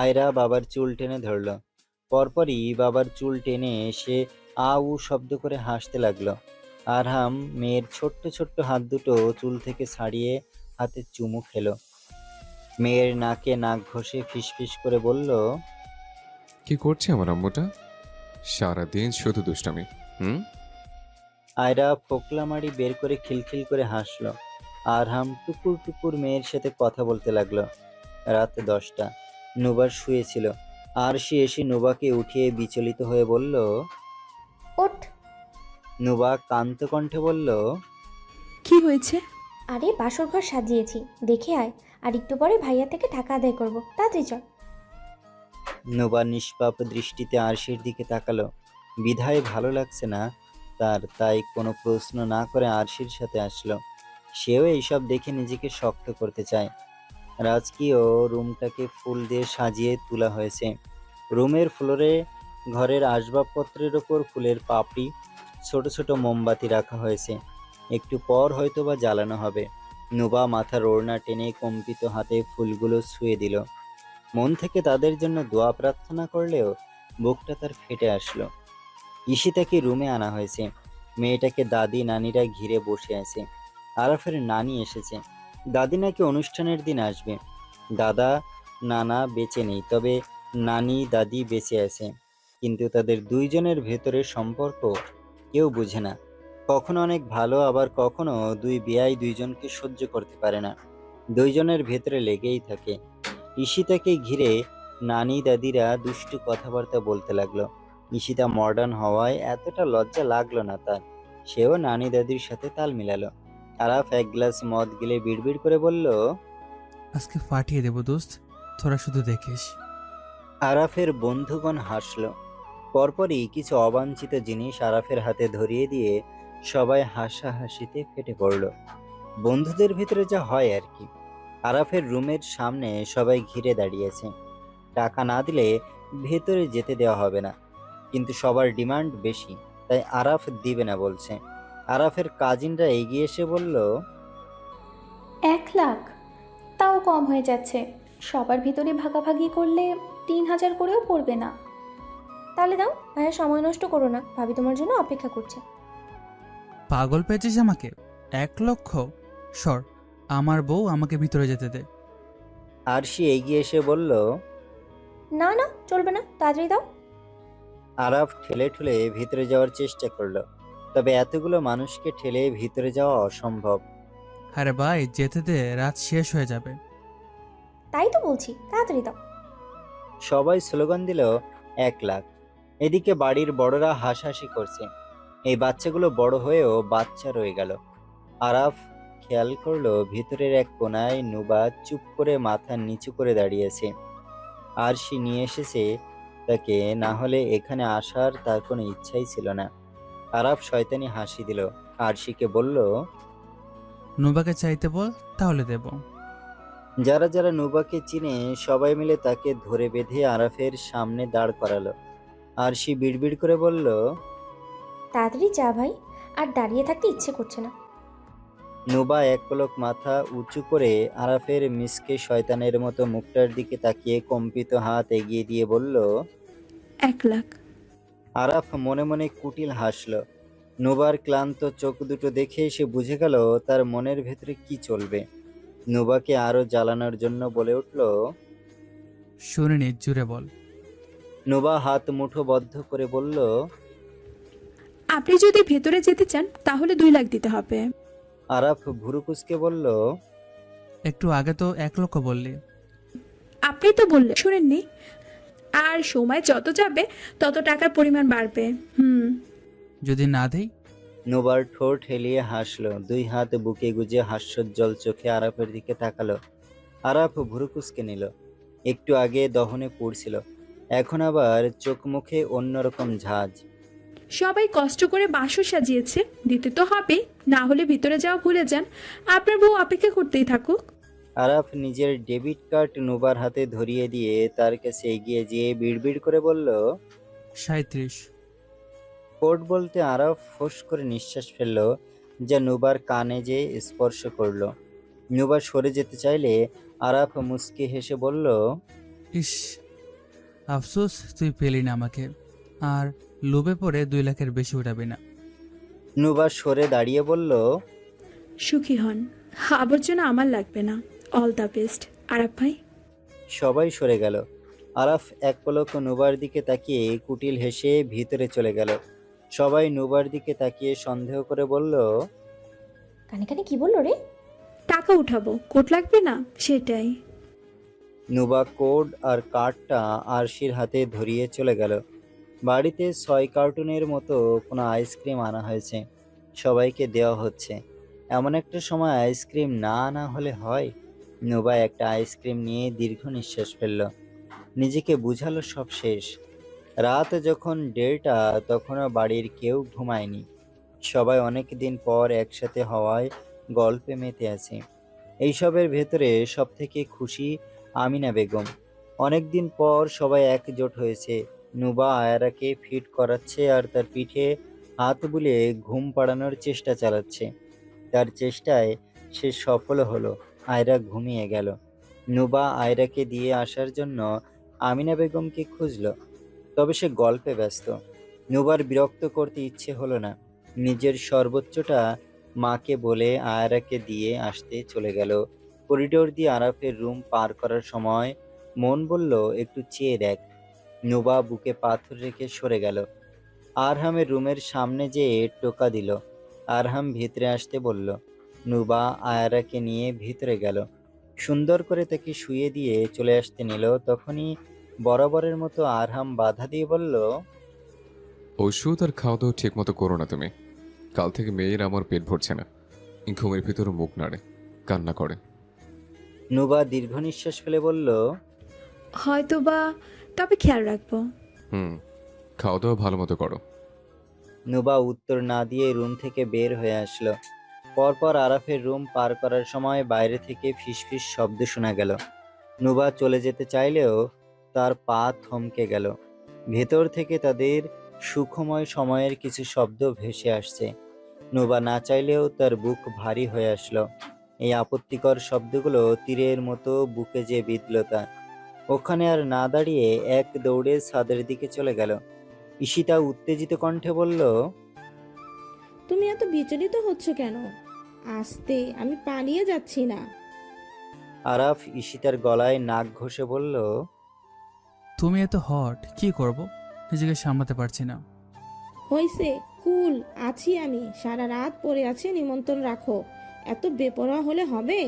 আয়রা বাবার চুল টেনে ধরল। পরপরই বাবার চুল টেনে এসে আ উ শব্দ করে হাসতে লাগলো। আরহাম মেয়ের ছোট্ট ছোট্ট হাত দুটো চুল থেকে ছাড়িয়ে হাতে চুমু খেলো। মেয়ের নাকে নাক ঘষে ফিসফিস করে বলল, কি করছে আমার আম্মুটা? সারাদিন শুধু দুষ্টামি। আয়রা ফোকলা মারি বের করে খিলখিল করে হাসলো। আরহাম টুকুর টুকুর মেয়ের সাথে কথা বলতে লাগলো। রাত 10টা, নুবা শুয়েছিল। আর সে এসে নুবাকে উঠিয়ে বিচলিত হয়ে বলল, ওঠ। নুবা কান্ত কণ্ঠে বলল, কি হয়েছে? আরে বাসর ঘর সাজিয়েছি, দেখে আয়। আর একটু পরে ভাইয়া থেকে টাকা আদায় করবো, তাড়াতাড়ি চল। নুবা নিষ্পাপ দৃষ্টিতে আরশির দিকে তাকালো। বিধায় ভালো লাগছে না তার, তাই কোনো প্রশ্ন না করে আরশির সাথে আসলো। সেও এইসব দেখে নিজেকে শক্ত করতে চায়। রাজকীয় রুমটাকে ফুল দিয়ে সাজিয়ে তোলা হয়েছে। রুমের ফ্লোরে ঘরের আসবাবপত্রের ওপর ফুলের পাপড়ি, ছোট ছোট মোমবাতি রাখা হয়েছে। একটু পর হয়তো বা জ্বালানো হবে। নুবা মাথার ওড়না টেনে কম্পিত হাতে ফুলগুলো ছুঁয়ে দিল। মন থেকে তাদের জন্য দোয়া প্রার্থনা করলেও বুকটা তার ফেটে আসলো। ঈশিতাকে রুমে আনা হয়েছে। মেয়েটাকে দাদি নানিরা ঘিরে বসে আছে। আরাফের নানি এসেছে। দাদি নাকি অনুষ্ঠানের দিন আসবে। দাদা নানা বেঁচে নেই, তবে নানি দাদি বেঁচে আছে। কিন্তু তাদের দুইজনের ভেতরের সম্পর্ক কেউ বুঝে না। কখনো অনেক ভালো, আবার কখনো দুই বেয়াই দুইজনকে সহ্য করতে পারে না। দুইজনের ভেতরে লেগেই থাকে। ঈশিতাকে ঘিরে নানি দাদিরা দুষ্টু কথাবার্তা বলতে লাগলো। ঈশিতা মডার্ন হওয়ায় এতটা লজ্জা লাগলো না তার। সেও নানি দাদির সাথে তাল মিলালো। আরাফ এক গ্লাস মদ গিলে বিড়বিড় করে বলল, আজকে ফাটিয়ে দেবো দোস্ত, তোরা শুধু দেখিস। আরাফের বন্ধুগণ হাসল। পরপরই কিছু অবাঞ্ছিত জিনিস আরাফের হাতে ধরিয়ে দিয়ে সবাই হাসাহাসিতে ফেটে পড়ল। বন্ধুদের ভিতরে যা হয় আর কি। আরাফের রুমের সামনে সবাই ঘিরে দাঁড়িয়েছে। টাকা না দিলে ভেতরে যেতে দেওয়া হবে না, কিন্তু সবার ডিমান্ড বেশি, তাই আরাফ দিবে না বলছে। আরাফের কাজিনরা এগিয়ে এসে বলল, 1 লাখ? তাও কম হয়ে যাচ্ছে। সবার ভিতরে ভাগাভাগি করলে 3,000 করেও পড়বে না। তাহলে দাও, ভাইয়া সময় নষ্ট করো না, ভাবি তোমার জন্য অপেক্ষা করছে। পাগল পেয়েছিস আমাকে? 1 লক্ষ? সর, আমার বউ আমাকে ভিতরে যেতে দে। আরশি এগিয়ে এসে বলল, না না, চলবে না, তাড়াতাড়ি দাও। আরাফ ঠেলে ঠুলে ভিতরে যাওয়ার চেষ্টা করলো, তবে এতগুলো মানুষকে ঠেলে ভিতরে যাওয়া অসম্ভব। আরে ভাই যেতে দে, রাত শেষ হয়ে যাবে। তাই তো বলছি, তাড়াতাড়ি দাও। সবাই স্লোগান দিল 1 লাখ। এদিকে বাড়ির বড়রা হাসাহাসি করছে। এই বাচ্চাগুলো বড় হয়েও বাচ্চা রয়ে গেল। আরাফ খেয়াল করলো ভিতরের এক কোনায় নুবা চুপ করে মাথা নিচু করে দাঁড়িয়েছে। আরশি নিয়ে এসেছে তাকে, না হলে এখানে আসার তার কোনো ইচ্ছাই ছিল না। আরাফ শয়তানি হাসি দিল, আরশিকে বলল, নুবাকে চাইতে বল, তাহলে দেব। যারা যারা নুবাকে চিনে সবাই মিলে তাকে ধরে বেঁধে আরাফের সামনে দাঁড় করালো। আরশি বিড়বিড় করে বলল, তাড়াতাড়ি যা ভাই, আর দাঁড়িয়ে থাকতে ইচ্ছে করছে না। নুবা এক পলক মাথা উঁচু করে আরাফের মিসকে শয়তানের মতো মুখটার দিকে তাকিয়ে কম্পিত হাত এগিয়ে দিয়ে বলল, 1 লাখ। আরাফ মনে মনে কুটিল হাসল। নুবার ক্লান্ত চোখ দুটো দেখে সে বুঝে গেল তার মনের ভেতরে কি চলবে। নুবাকে আরো জ্বালানোর জন্য বলে উঠল, শুনিনি, জুড়ে বল। নুবা হাত মুঠো বদ্ধ করে বলল, আপনি যদি ভেতরে যেতে চান তাহলে 2 লাখ দিতে হবে। আরাফ ভুরু কুঁচকে বলল, একটু আগে তো 1 লক্ষ বললি। আপনি তো বললেন, শুনেননি? আর সময় যত যাবে তত টাকার পরিমাণ বাড়বে। যদি না দেই? নুবার ঠোঁট হেলিয়ে হাসলো, 2 হাত বুকে গুজে হাস্যোজ্জ্বল চোখে আরাফের দিকে তাকালো। আরাফ ভুরু কুঁচকে নিল। একটু আগে দহনে পুড়ছিল, এখন আবার চোখ মুখে অন্যরকম ঝাঁজ। সবাই কষ্ট করে বাসর সাজিয়েছে, দিতে তো হবে, না হলে ভিতরে যাওয়া ভুলে যান। আপনার বউ অপেক্ষা করতেই থাকুক। আরাফ নিজের ডেবিট কার্ড নুবার হাতে ধরিয়ে দিয়ে তার কাছে এগিয়ে যেয়ে বিড়বিড় করে বলল, 37। কোড বলতে আরাফ ফোঁস করে নিঃশ্বাস ফেলল, যা নুবার কানে যে স্পর্শ করলো। নুবা সরে যেতে চাইলে আরাফ মুচকি হেসে বলল, ইস, আফসোস তুই পেলি না আমাকে, আর লোভে পড়ে 2 লাখের বেশি উঠাবি না। নুবা সরে দাঁড়িয়ে বলল, সুখী হন, আবর্জনা আমার লাগবে না। অল দ্য বেস্ট আরাফ ভাই। সবাই সরে গেল। আরাফ এক পলক নুবার দিকে তাকিয়ে কুটিল হেসে ভিতরে চলে গেল। সবাই নুবার দিকে তাকিয়ে সন্দেহ করে বলল, কানে কানে কি বললো রে? টাকা উঠাবো, কোট লাগবে না? সেটাই। নুবা কোড আর কার্ডটা আরশির হাতে ধরিয়ে চলে গেল। বাড়িতে 6 কার্টুনের মতো কোনো আইসক্রিম আনা হয়েছে, সবাইকে দেওয়া হচ্ছে। এমন একটা সময় আইসক্রিম না আনা হলে হয়? নুবা একটা আইসক্রিম নিয়ে দীর্ঘ নিঃশ্বাস ফেলল। নিজেকে বুঝালো সব শেষ। রাত যখন 1:30, তখনও বাড়ির কেউ ঘুমায়নি। সবাই অনেক দিন পর একসাথে হওয়ায় গল্পে মেতে আছে। এইসবের ভেতরে সব থেকে খুশি আমিনা বেগম। অনেকদিন পর সবাই একজোট হয়েছে। নুবা আয়রাকে ফিট করাচ্ছে আর তার পিঠে হাত বুলিয়ে ঘুম পাড়ানোর চেষ্টা চালাচ্ছে। তার চেষ্টায় সে সফল হলো, আয়রা ঘুমিয়ে গেল। নুবা আয়রাকে দিয়ে আসার জন্য আমিনা বেগমকে খুঁজল, তবে সে গল্পে ব্যস্ত। নুবার বিরক্ত করতে ইচ্ছে হলো না। নিজের সর্বোচ্চটা মাকে বলে আয়রাকে দিয়ে আসতে চলে গেল। করিডোর দিয়ে আরাফের রুম পার করার সময় মন বলল, একটু চেয়ে দেখ। নুবা বুকে পাথর রেখে সরে গেল। আরহামের রুমের সামনে যেয়ে টোকা দিল। আরহাম ভিতরে আসতে বলল। নুবা আয়রাকে নিয়ে ভিতরে গেল। সুন্দর করে তাকে শুয়ে দিয়ে চলে আসতে নিল, তখনই বরাবরের মতো আরহাম বাধা দিয়ে বলল, ওষুধ আর খাওয়া দাওয়া ঠিক মতো করো না তুমি। কাল থেকে মেয়ের আমার পেট ভরছে না, ঘুমের ভিতরে মুখ নাড়ে, কান্না করে। নুবা দীর্ঘ নিঃশ্বাস ফেলে বলল, হয়তো বা, তবে খেয়াল রাখবো। খাওয়া দাওয়া ভালো মতো করো। নুবা উত্তর না দিয়ে রুম থেকে বের হয়ে আসলো। পরপর আরাফের রুম পার করার সময় বাইরে থেকে ফিসফিস শব্দ শোনা গেল। নুবা চলে যেতে চাইলেও তার পা থমকে গেল। ভেতর থেকে তাদের সুখময় সময়ের কিছু শব্দ ভেসে আসছে। নুবা না চাইলেও তার বুক ভারী হয়ে আসলো। এই আপত্তিকর শব্দগুলো তীরের মতো বুকে যে বিঁধল তার। ওখানে আর না দাঁড়িয়ে এক দৌড়ে ছাদের দিকে চলে গেল। ঈশিতা উত্তেজিত কণ্ঠে বলল, তুমি এত বিচলিত হচ্ছ কেন? আস্তে, আমি পালিয়ে যাচ্ছি না। আরাফ ঈশিতার গলায় নাক ঘষে বলল, তুমি এত হট, কি করব? নিজেকে সামলাতে পারছি না। হইছে, কুল আছি আমি। সারা রাত পড়ে আছে, নিমন্ত্রণ রাখো। এত বেপরোয়া হলে হবে?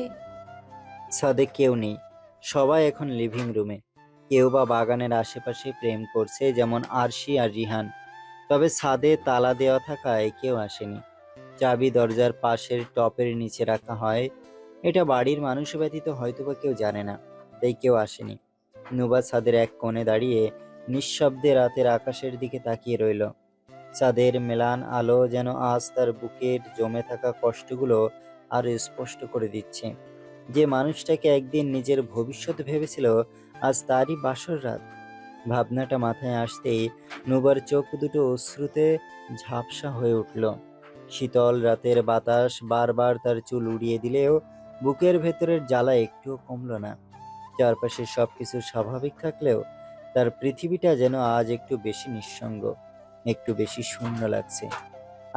ছাদে কেউ নেই, সবাই এখন লিভিং রুমে। কেউ বা বাগানের আশেপাশে প্রেম করছে, যেমন আরশি আর রিহান। তবে ছাদে তালা দেওয়া থাকায় কেউ আসেনি। চাবি দরজার পাশের টপের নিচে রাখা হয়। এটা বাড়ির মানুষ ব্যতীত হয়তোবা কেউ জানে না, তাই কেউ আসেনি। নুবা ছাদের এক কোণে দাঁড়িয়ে নিঃশব্দে রাতের আকাশের দিকে তাকিয়ে রইল। চাঁদের মেলান আলো যেন আজ তার বুকের জমে থাকা কষ্টগুলো আরো স্পষ্ট করে দিচ্ছে। যে মানুষটাকে একদিন নিজের ভবিষ্যৎ ভেবেছিল, আজ তারই বাসর রাত। ভাবনাটা মাথায় আসতেই নুবার চোখ দুটো অশ্রুতে ঝাপসা হয়ে উঠল। শীতল রাতের বাতাস বারবার তার চুল উড়িয়ে দিলেও বুকের ভেতরের জ্বালা একটুও কমল না। চারপাশে সবকিছু স্বাভাবিক থাকলেও তার পৃথিবীটা যেন আজ একটু বেশি নিঃসঙ্গ, একটু বেশি শূন্য লাগছে।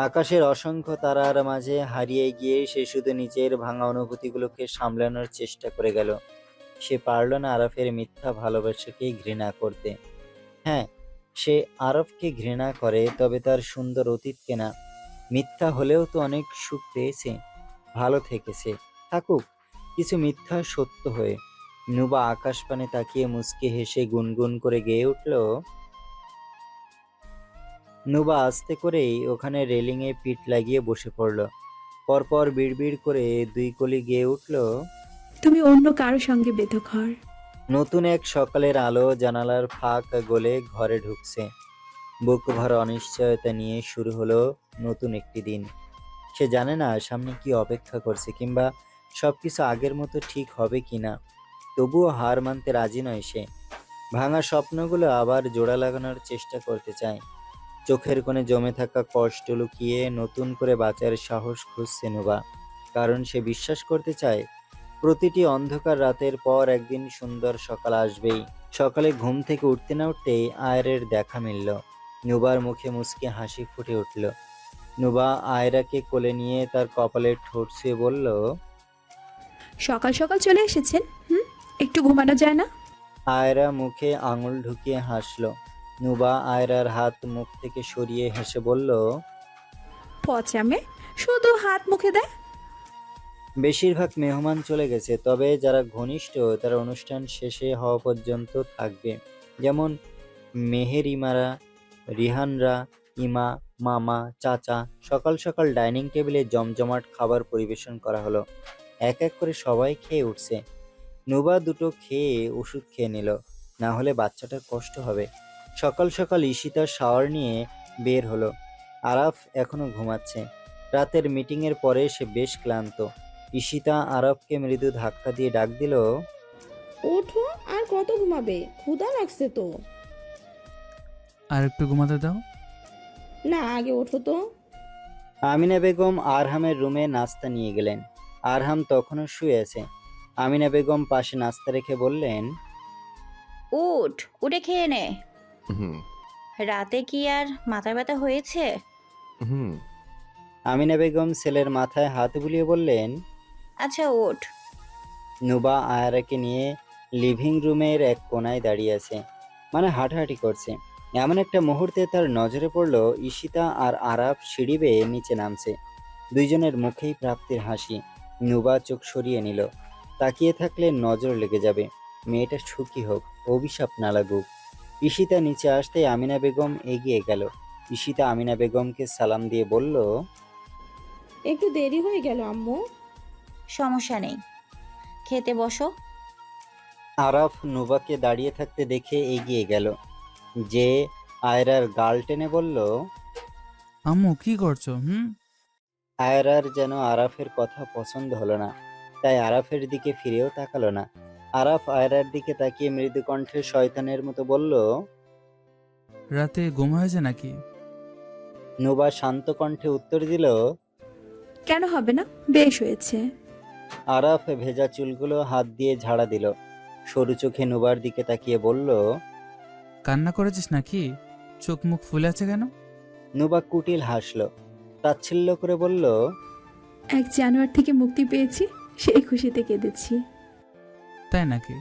আকাশের অসংখ্য তারার মাঝে হারিয়ে গিয়ে সে শুধু নিজের ভাঙা অনুভূতিগুলোকে সামলানোর চেষ্টা করে গেল। সে পারল না আরফের মিথ্যা ভালোবাসাকে ঘৃণা করতে। হ্যাঁ, সে আরফকে ঘৃণা করে, তবে তার সুন্দর অতীতকে না। মিথ্যা হলেও তো অনেক সুখ পেয়েছে, ভালো থেকেছে, থাকুক কিছু মিথ্যা সত্য হয়ে। নুবা আকাশ পানে তাকিয়ে মুচকি হেসে গুনগুন করে গেয়ে উঠল। নুবা আস্তে করেই ওখানে রেলিংয়ে পিঠ লাগিয়ে বসে পড়ল। পরপর বিড়বিড় করে দুই কলি গেয়ে উঠল, তুমি অন্য কারো সঙ্গে বেদখর। নতুন এক সকালের আলো জানালার ফাঁক গলে ঘরে ঢুকছে। বুক ভরা অনিশ্চয়তা নিয়ে শুরু হলো নতুন একটি দিন। সে জানে না সামনে কি অপেক্ষা করছে, কিংবা সবকিছু আগের মতো ঠিক হবে কিনা। তবুও হার মানতে রাজি নয় সে। ভাঙা স্বপ্নগুলো আবার জোড়া লাগানোর চেষ্টা করতে চায়। চোখের কোণে জমে থাকা কষ্ট লুকিয়ে নতুন করে বাঁচার সাহস খুঁজছে নুবা। কারণ সে বিশ্বাস করতে চায় প্রতিটি অন্ধকার রাতের পর একদিন সুন্দর সকাল আসবেই। সকালে ঘুম থেকে উঠতে না উঠতেই আয়রের দেখা মিলল। নুবার মুখে মুচকি হাসি ফুটে উঠল। নুবা আয়রাকে কোলে নিয়ে তার কপালে ঠোঁট ছুঁয়ে বলল, সকাল সকাল চলে এসেছেন, একটু ঘুমানো যায় না? আয়রা মুখে আঙুল ঢুকিয়ে হাসল। নুবা আয়রার হাত মুখ থেকে সরিয়ে হেসে বলল, পচামে শুধু হাত মুখে দেয়। বেশিরভাগ মেহমান চলে গেছে, তবে যারা ঘনিষ্ঠ তারা অনুষ্ঠান শেষে হওয়া পর্যন্ত থাকবে। যেমন মেহেরিমারা, রিহানরা, ইমা, মামা, চাচা। সকাল সকাল ডাইনিং টেবিলে জমজমাট খাবার পরিবেশন করা হলো। এক এক করে সবাই খেয়ে উঠছে। নুবা দুটো খেয়ে ওষুধ খেয়ে নিল, না হলে বাচ্চাটার কষ্ট হবে। সকাল সকাল ঈশিতা শাওয়ার নিয়ে বের হলো। আরাফ এখনো ঘুমাচ্ছে। রাতের মিটিংয়ের পরে সে বেশ ক্লান্ত। ঈশিতা আরবকে মৃদু ধাক্কা দিয়ে ডাক দিল, ওঠো, আর কত ঘুমাবে? ক্ষুধা লাগছে তো। আর একটু ঘুমাতে দাও। না, আগে ওঠো তো। আমিনা বেগম আরহামের রুমে নাস্তা নিয়ে গেলেন। আরহাম তখনও শুয়ে আছে। আমিনা বেগম পাশে নাস্তা রেখে বললেন, উঠে খেয়ে নে। হুম রাতে কি আর মাথা ব্যথা হয়েছে? হুম আমিনা বেগম ছেলের মাথায় হাত বুলিয়ে বললেন, আচ্ছা ওঠ। নুবা আয়ারাকে নিয়ে লিভিং রুমের এক কোনায় দাঁড়িয়ে আছে, মানে হাঁটাহাঁটি করছে। এমন একটা মুহূর্তে তার নজরে পড়ল ঈশিতা আর আরাফ সিঁড়ি বেয়ে নিচে নামছে। দুইজনের মুখেই প্রাপ্তির হাসি। নুবা চোখ সরিয়ে নিল। তাকিয়ে থাকলে নজর লেগে যাবে। মেয়েটা সুখী হোক, অভিশাপ না লাগুক। ঈশিতা নিচে আসতেই আমিনা বেগম এগিয়ে গেল। ঈশিতা আমিনা বেগমকে সালাম দিয়ে বলল, একটু দেরি হয়ে গেল আম্মু। সমস্যা নেই, খেতে বসো। আরাফ নুবাকে দাঁড়িয়ে থাকতে দেখে এগিয়ে গেল, যে আয়রার গাল টেনে বলল, আম্মু কি করছো? আয়রার যেন আরাফের কথা পছন্দ হলো না, তাই আরাফের দিকে ফিরেও তাকালো না। আরাফ আয়রার দিকে তাকিয়ে মৃদু কণ্ঠে শয়তানের মতো বলল, রাতে ঘুম হয়েছে নাকি? নুবা শান্ত কণ্ঠে উত্তর দিল, কেন হবে না, বেশ হয়েছে। আরাফ ভেজা চুলগুলো হাত দিয়ে ঝাড়া দিল। সরু চোখে নুবার দিকে তাকিয়ে বলল, কান্না করেছিস নাকি? চোখ মুখ ফুলে আছে কেন? নুবা কুটিল হাসল, তাচ্ছিল্য করে বলল, 1 জানুয়ারি থেকে মুক্তি পেয়েছি, সেই খুশিতে কেঁদেছি। তাই নাকি?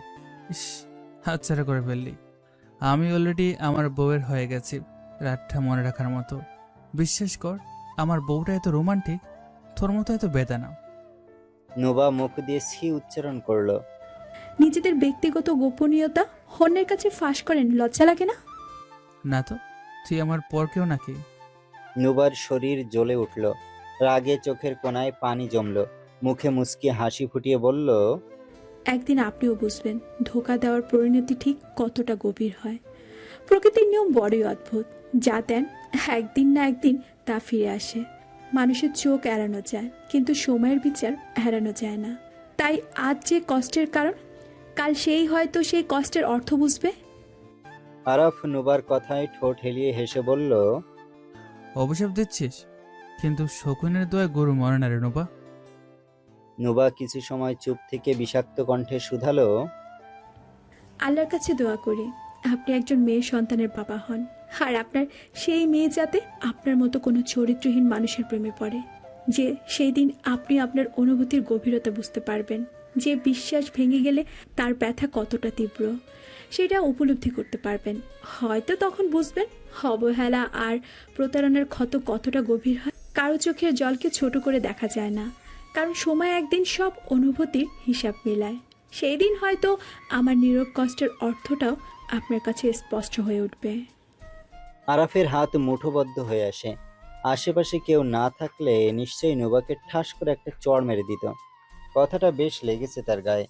ইস, হাতছাড়া করে ফেললি। আমি অলরেডি আমার বউয়ের হয়ে গেছি, রাতটা মনে রাখার মতো। বিশ্বাস কর, আমার বউটা এত রোমান্টিক, তোর মতো এত বেদানা। নুবা মুখ দিয়ে সি উচ্চারণ করলো। নিজেদের ব্যক্তিগত গোপনীয়তা অন্যের কাছে ফাঁস করেন, লজ্জা লাগে না? না তো, তুই আমার পর কেউ নাকি? নুবার শরীর জ্বলে উঠল, রাগে চোখের কোণায় পানি জমল। মুখে মুচকি হাসি ফুটিয়ে বলল, একদিন আপনিও বুঝবেন ধোঁকা দেওয়ার পরিণতি ঠিক কতটা গভীর হয়। প্রকৃতির নিয়ম বড়ই অদ্ভুত, যা দেন একদিন না একদিন তা ফিরে আসে। মানুষের চোখ এড়ানো যায়, কিন্তু সময়ের বিচার এড়ানো যায় না। তাই আজ যে কষ্টের কারণ, কাল সেই হয়তো সেই কষ্টের অর্থ বুঝবে। আরাফ নুবার কথায় ঠোঁট হেলিয়ে হেসে বলল, অভিশাপ দিচ্ছিস? কিন্তু শকুনের দোয়ায় গরু মরে না রে নুবা। নুবা কিছু সময় চুপ থেকে বিষাক্ত কণ্ঠে শুধালো, আল্লাহর কাছে দোয়া করি আপনি একজন মেয়ে সন্তানের বাবা হন, আর আপনার সেই মেয়ে যাতে আপনার মতো কোনো চরিত্রহীন মানুষের প্রেমে পড়ে, যে সেই দিন আপনি আপনার অনুভূতির গভীরতা বুঝতে পারবেন, যে বিশ্বাস ভেঙে গেলে তার ব্যথা কতটা তীব্র সেটা উপলব্ধি করতে পারবেন। হয়তো তখন বুঝবেন অবহেলা আর প্রতারণার ক্ষত কতটা গভীর হয়। কারো চোখের জলকে ছোট করে দেখা যায় না, কারণ সময় একদিন সব অনুভূতির হিসাব মেলায়। সেই দিন হয়তো আমার নীরব কষ্টের অর্থটাও আপনার কাছে স্পষ্ট হয়ে উঠবে। আরাফের হাত মুঠোবদ্ধ হয়ে আসে। আশেপাশে কেউ না থাকলে নিশ্চয়ই নুবাকে ঠাস করে একটা চড় মেরে দিত। কথাটা বেশ লেগেছে তার গায়ে।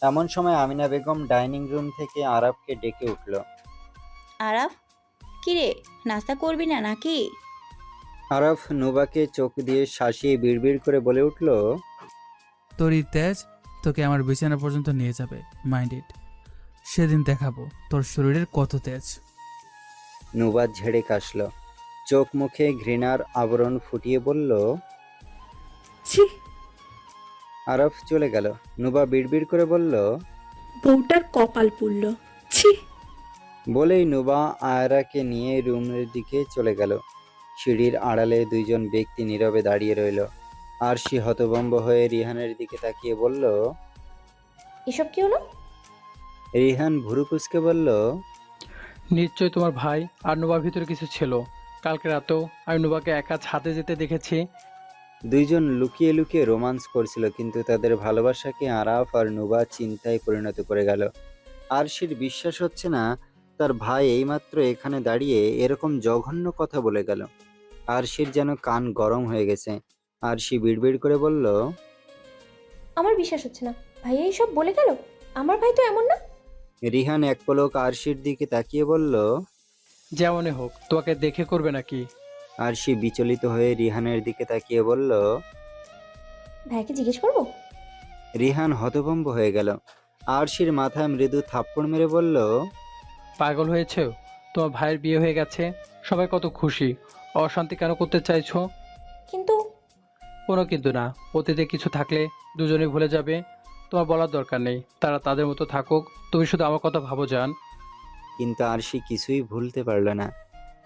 এমন সময় আমিনা বেগম ডাইনিং রুম থেকে আরাফকে ডেকে উঠল। আরাফ, কিরে নাস্তা করবি না নাকি? আরাফ নুবাকে চোখ দিয়ে শাসিয়ে বিড়বিড় করে বলে উঠল, তোর এই তেজ তোকে আমার বিছানা পর্যন্ত নিয়ে যাবে, মাইন্ড ইট। সেদিন দেখাবো তোর শরীরের কত তেজ। নুবা ঝেড়ে কাশল, চোখ মুখে ঘৃণার আবরণ ফুটিয়ে বলল, ছি। আরাফ চলে গেল। নুবা বিড়বিড় করে বলল, বউটার কপাল পুড়ল, ছি। বলেই নুবা আয়রাকে নিয়ে রুমের দিকে চলে গেল। সিঁড়ির আড়ালে দুইজন ব্যক্তি নীরবে দাঁড়িয়ে রইল। আরশি হতভম্ব হয়ে রিহানের দিকে তাকিয়ে বলল, এসব কি হলো? রিহান ভুরু কুঁচকে বলল, নিশ্চয় তোমার ভাই আর নুবার ভিতরে কিছু ছিল। কালকে রাতেও আমি নুবাকে একা ছাদে যেতে দেখেছি। দুইজন লুকিয়ে লুকিয়ে রোমান্স করছিল, কিন্তু তাদের ভালোবাসাকে আরাফ আর নুবা চিন্তায় পরিণত করে গেল। আরশির বিশ্বাস হচ্ছে না তার ভাই এইমাত্র এখানে দাঁড়িয়ে এরকম জঘন্য কথা বলে গেল। আরশির যেন কান গরম হয়ে গেছে। আরশি বিড়বিড় করে বলল, আমার বিশ্বাস হচ্ছে না, ভাইয়া এইসব বলে গেল। আমার ভাই তো এমন না। রিহান এক পলক আরশির দিকে তাকিয়ে বলল, যেমনই হোক, তোমাকে দেখে করবে নাকি? আরশি বিচলিত হয়ে রিহানের দিকে তাকিয়ে বলল, ভাইয়াকে জিজ্ঞেস করবো? রিহান হতভম্ব হয়ে গেল। আরশির মাথায় মৃদু থাপ্পড় মেরে বলল, পাগল হয়েছে? তোমার ভাইয়ের বিয়ে হয়ে গেছে, সবাই কত খুশি। অশান্তি কেন করতে চাইছো? কিন্তু কোনো কিন্তু না। অতীতে কিছু থাকলে দুজনেই ভুলে যাবে। তোমার বলার দরকার নেই, তারা তাদের মতো থাকুক। তুমি শুধু আমার কথা ভাবো জান। কিন্তু আরশি কিছুই ভুলতে পারল না।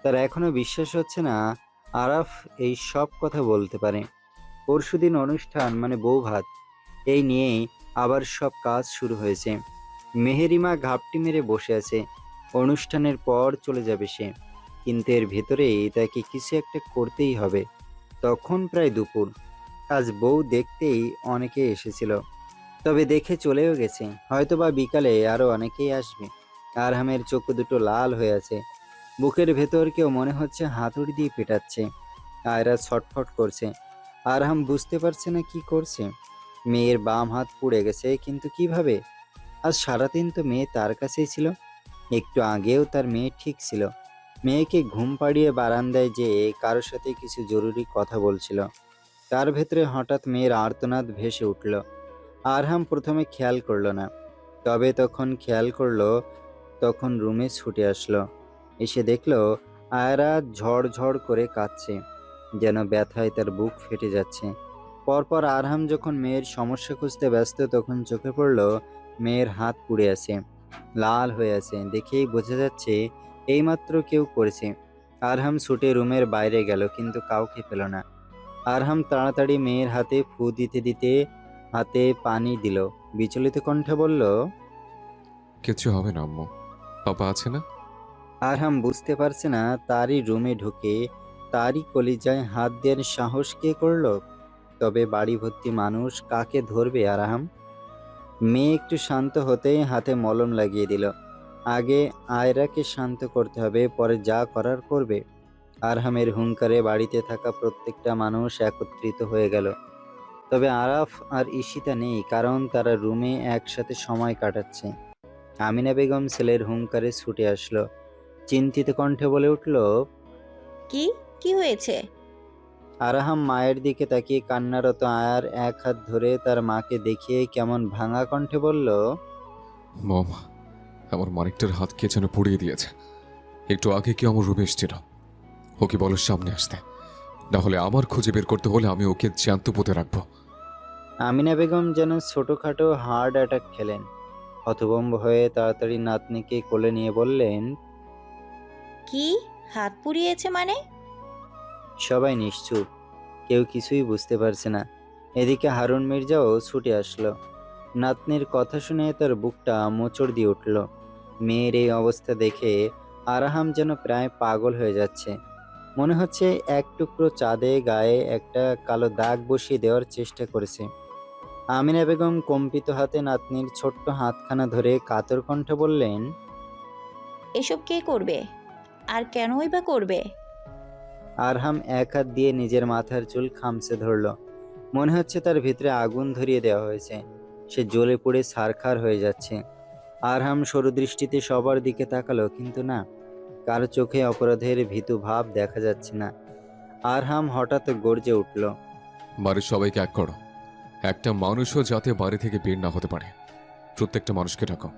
তার এখনো বিশ্বাস হচ্ছে না আরাফ এই সব কথা বলতে পারে। পরশুদিন অনুষ্ঠান মানে বউ ভাত, এই নিয়েই আবার সব কাজ শুরু হয়েছে। মেহেরিমা ঘাপটি মেরে বসে আছে, অনুষ্ঠানের পর চলে যাবে সে, কিন্তু এর ভেতরেই তাকে কিছু একটা করতেই হবে। তখন প্রায় দুপুর। আজ বউ দেখতেই অনেকে এসেছিল, তবে দেখে চলেও গেছে। হয়তোবা বিকালে আরো অনেকেই আসবে। আরহামের চোখ দুটো লাল হয়ে আছে, বুকের ভেতর কেউ মনে হচ্ছে হাতুড়ি দিয়ে পেটাচ্ছে। আয়রা ছটফট করছে, আরহাম বুঝতে পারছে না কি করছে। মেয়ের বাম হাত পুড়ে গেছে, কিন্তু কিভাবে? আজ সারাদিন তো মেয়ে তার কাছেই ছিল, একটু আগেও তার মেয়ে ঠিক ছিল। মেয়েকে ঘুম পাড়িয়ে বারান্দায় যেয়ে কারোর সাথে কিছু জরুরি কথা বলছিল। তার ভেতরে হঠাৎ মেয়ের আর্তনাদ ভেসে উঠল। আরহাম প্রথমে খেয়াল করলো না, তবে তখন খেয়াল করলো, তখন রুমে ছুটে আসলো। এসে দেখলো আয়রা ঝড় করে কাঁদছে, যেন ব্যথায় তার বুক ফেটে যাচ্ছে। পরপর আরহাম যখন মেয়ের সমস্যা খুঁজতে ব্যস্ত, তখন চোখে পড়লো মেয়ের হাত পুড়ে আছে, লাল হয়ে আছে। দেখেই বোঝা যাচ্ছে এইমাত্র কেউ করেছে। আরহাম ছুটে রুমের বাইরে গেল, কিন্তু কাউকে পেল না। আরহাম তাড়াতাড়ি মেয়ের হাতে ফু দিতে দিতে হাতে পানি দিল, বিচলিত কণ্ঠে বলল, কিচ্ছু হবে না আম্মু, পাপা আছে না? আরহাম বুঝতে পারছে না তারই রুমে ঢুকে তারই কলিজায় হাত দেওয়ার সাহস কে করলো। তবে বাড়ি ভর্তি মানুষ, কাকে ধরবে আরহাম? মেয়ে একটু শান্ত হতেই হাতে মলম লাগিয়ে দিল। আগে আয়রাকে শান্ত করতে হবে, পরে যা করার করবে। আরহামের হুঙ্কারে বাড়িতে থাকা প্রত্যেকটা মানুষ একত্রিত হয়ে গেল। তবে আরাফ আর ঈশিতা নেই, কারণ তারা রুমে একসাথে সময় কাটাচ্ছে। আমিনা বেগম ছেলের হুঙ্কারে ছুটে আসলো, চিন্তিত কণ্ঠে বলে উঠল, কি কি হয়েছে? আরহাম মায়ের দিকে তাকিয়ে কান্নারত আয়ার এক হাত ধরে তার মাকে দেখিয়ে কেমন ভাঙা কণ্ঠে বলল, মম, আমার মানিকটার হাত কে যেন পুড়িয়ে দিয়েছে। একটু আগে কি আমার রুমে এসেছিল? ওকে বলো সামনে আসতে, না হলে আমার খুঁজে বের করতে হলে আমি ওকে জ্যান্ত পুঁতে রাখবো। আমিনা বেগম যেন ছোটখাটো হার্ট অ্যাটাক খেলেন। হতভম্ব হয়ে তাড়াতাড়ি নাতনিকে কোলে নিয়ে বললেন, কি হাত পুড়িয়েছে মানে? সবাই নিশ্চুপ, কেউ কিছুই বুঝতে পারছে না। এদিকে হারুন মির্জাও ছুটে আসলো। নাতনির কথা শুনে তার বুকটা মোচড় দিয়ে উঠল। মেয়ের এই অবস্থা দেখে আরাহাম যেন প্রায় পাগল হয়ে যাচ্ছে। মনে হচ্ছে এক টুকরো চাঁদে গায়ে একটা কালো দাগ বসিয়ে দেওয়ার চেষ্টা করেছে। আমিনা বেগম কম্পিত হাতে নাতনির ছোট্ট হাতখানা ধরে কাতর কণ্ঠে বললেন, এসব কে করবে, আর কেনই বা করবে? আরহাম এক হাত দিয়ে নিজের মাথার চুল খামচে ধরল। মনে হচ্ছে তার ভিতরে আগুন ধরিয়ে দেওয়া হয়েছে, সে জ্বলে পুড়ে ছারখার হয়ে যাচ্ছে। আরহাম সরু দৃষ্টিতে সবার দিকে তাকালো, কিন্তু না, কারো চোখে অপরাধের ভীতু ভাব দেখা যাচ্ছে না। আরহাম হঠাৎ গর্জে উঠল, বাড়ির সবাইকে এক করো, একটা মানুষও যাতে বাড়ি থেকে বের না হতে পারে। প্রত্যেকটা মানুষকে ডাকো।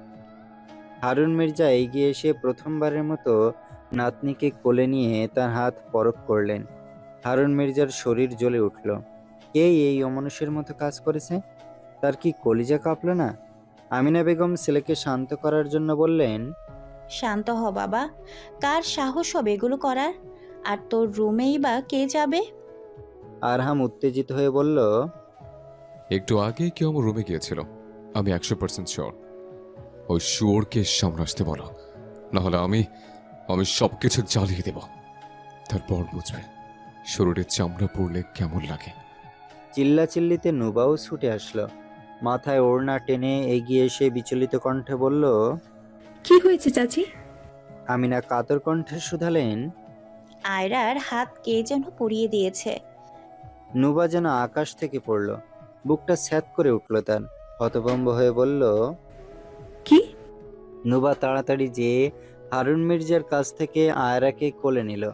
হারুন মির্জা এগিয়ে এসে প্রথমবারের মতো নাতনিকে কোলে নিয়ে তার হাত পরখ করলেন। হারুন মির্জার শরীর জ্বলে উঠল। কে এই অমানুষের মতো কাজ করেছে? তার কি কলিজা কাঁপল না? আমিনা বেগম ছেলেকে শান্ত করার জন্য বললেন, শান্ত হ বাবা, কার সাহস হবে এগুলো করার? আর তোর রুমেই বা কে যাবে? আরহাম উত্তেজিত হয়ে বলল, একটু আগে কেউ আমার রুমে গিয়েছিল, আমি 100% শিওর। ওই শুয়োরকে সামনে আসতে বলো, নাহলে আমি সবকিছু জ্বালিয়ে দেব। তারপর বুঝবে শরীরের চামড়া পড়লে কেমন লাগে। চিল্লাচিল্লিতে নুবাও ছুটে আসলো। মাথায় ওড়না টেনে এগিয়ে এসে বিচলিত কণ্ঠে বলল, কি হয়েছে চাচি? আমিনা কাতর কণ্ঠে শুধালেন, আয়রার হাত কে যেন পুড়িয়ে দিয়েছে। নুবা যেন আকাশ থেকে পড়ল, বুকটা স্যাঁত করে উঠল তার। হতভম্ব হয়ে বলল, কি? নুবা তাড়াতাড়ি যেয়ে হারুন মির্জার কাছ থেকে আয়রাকে কোলে নিল।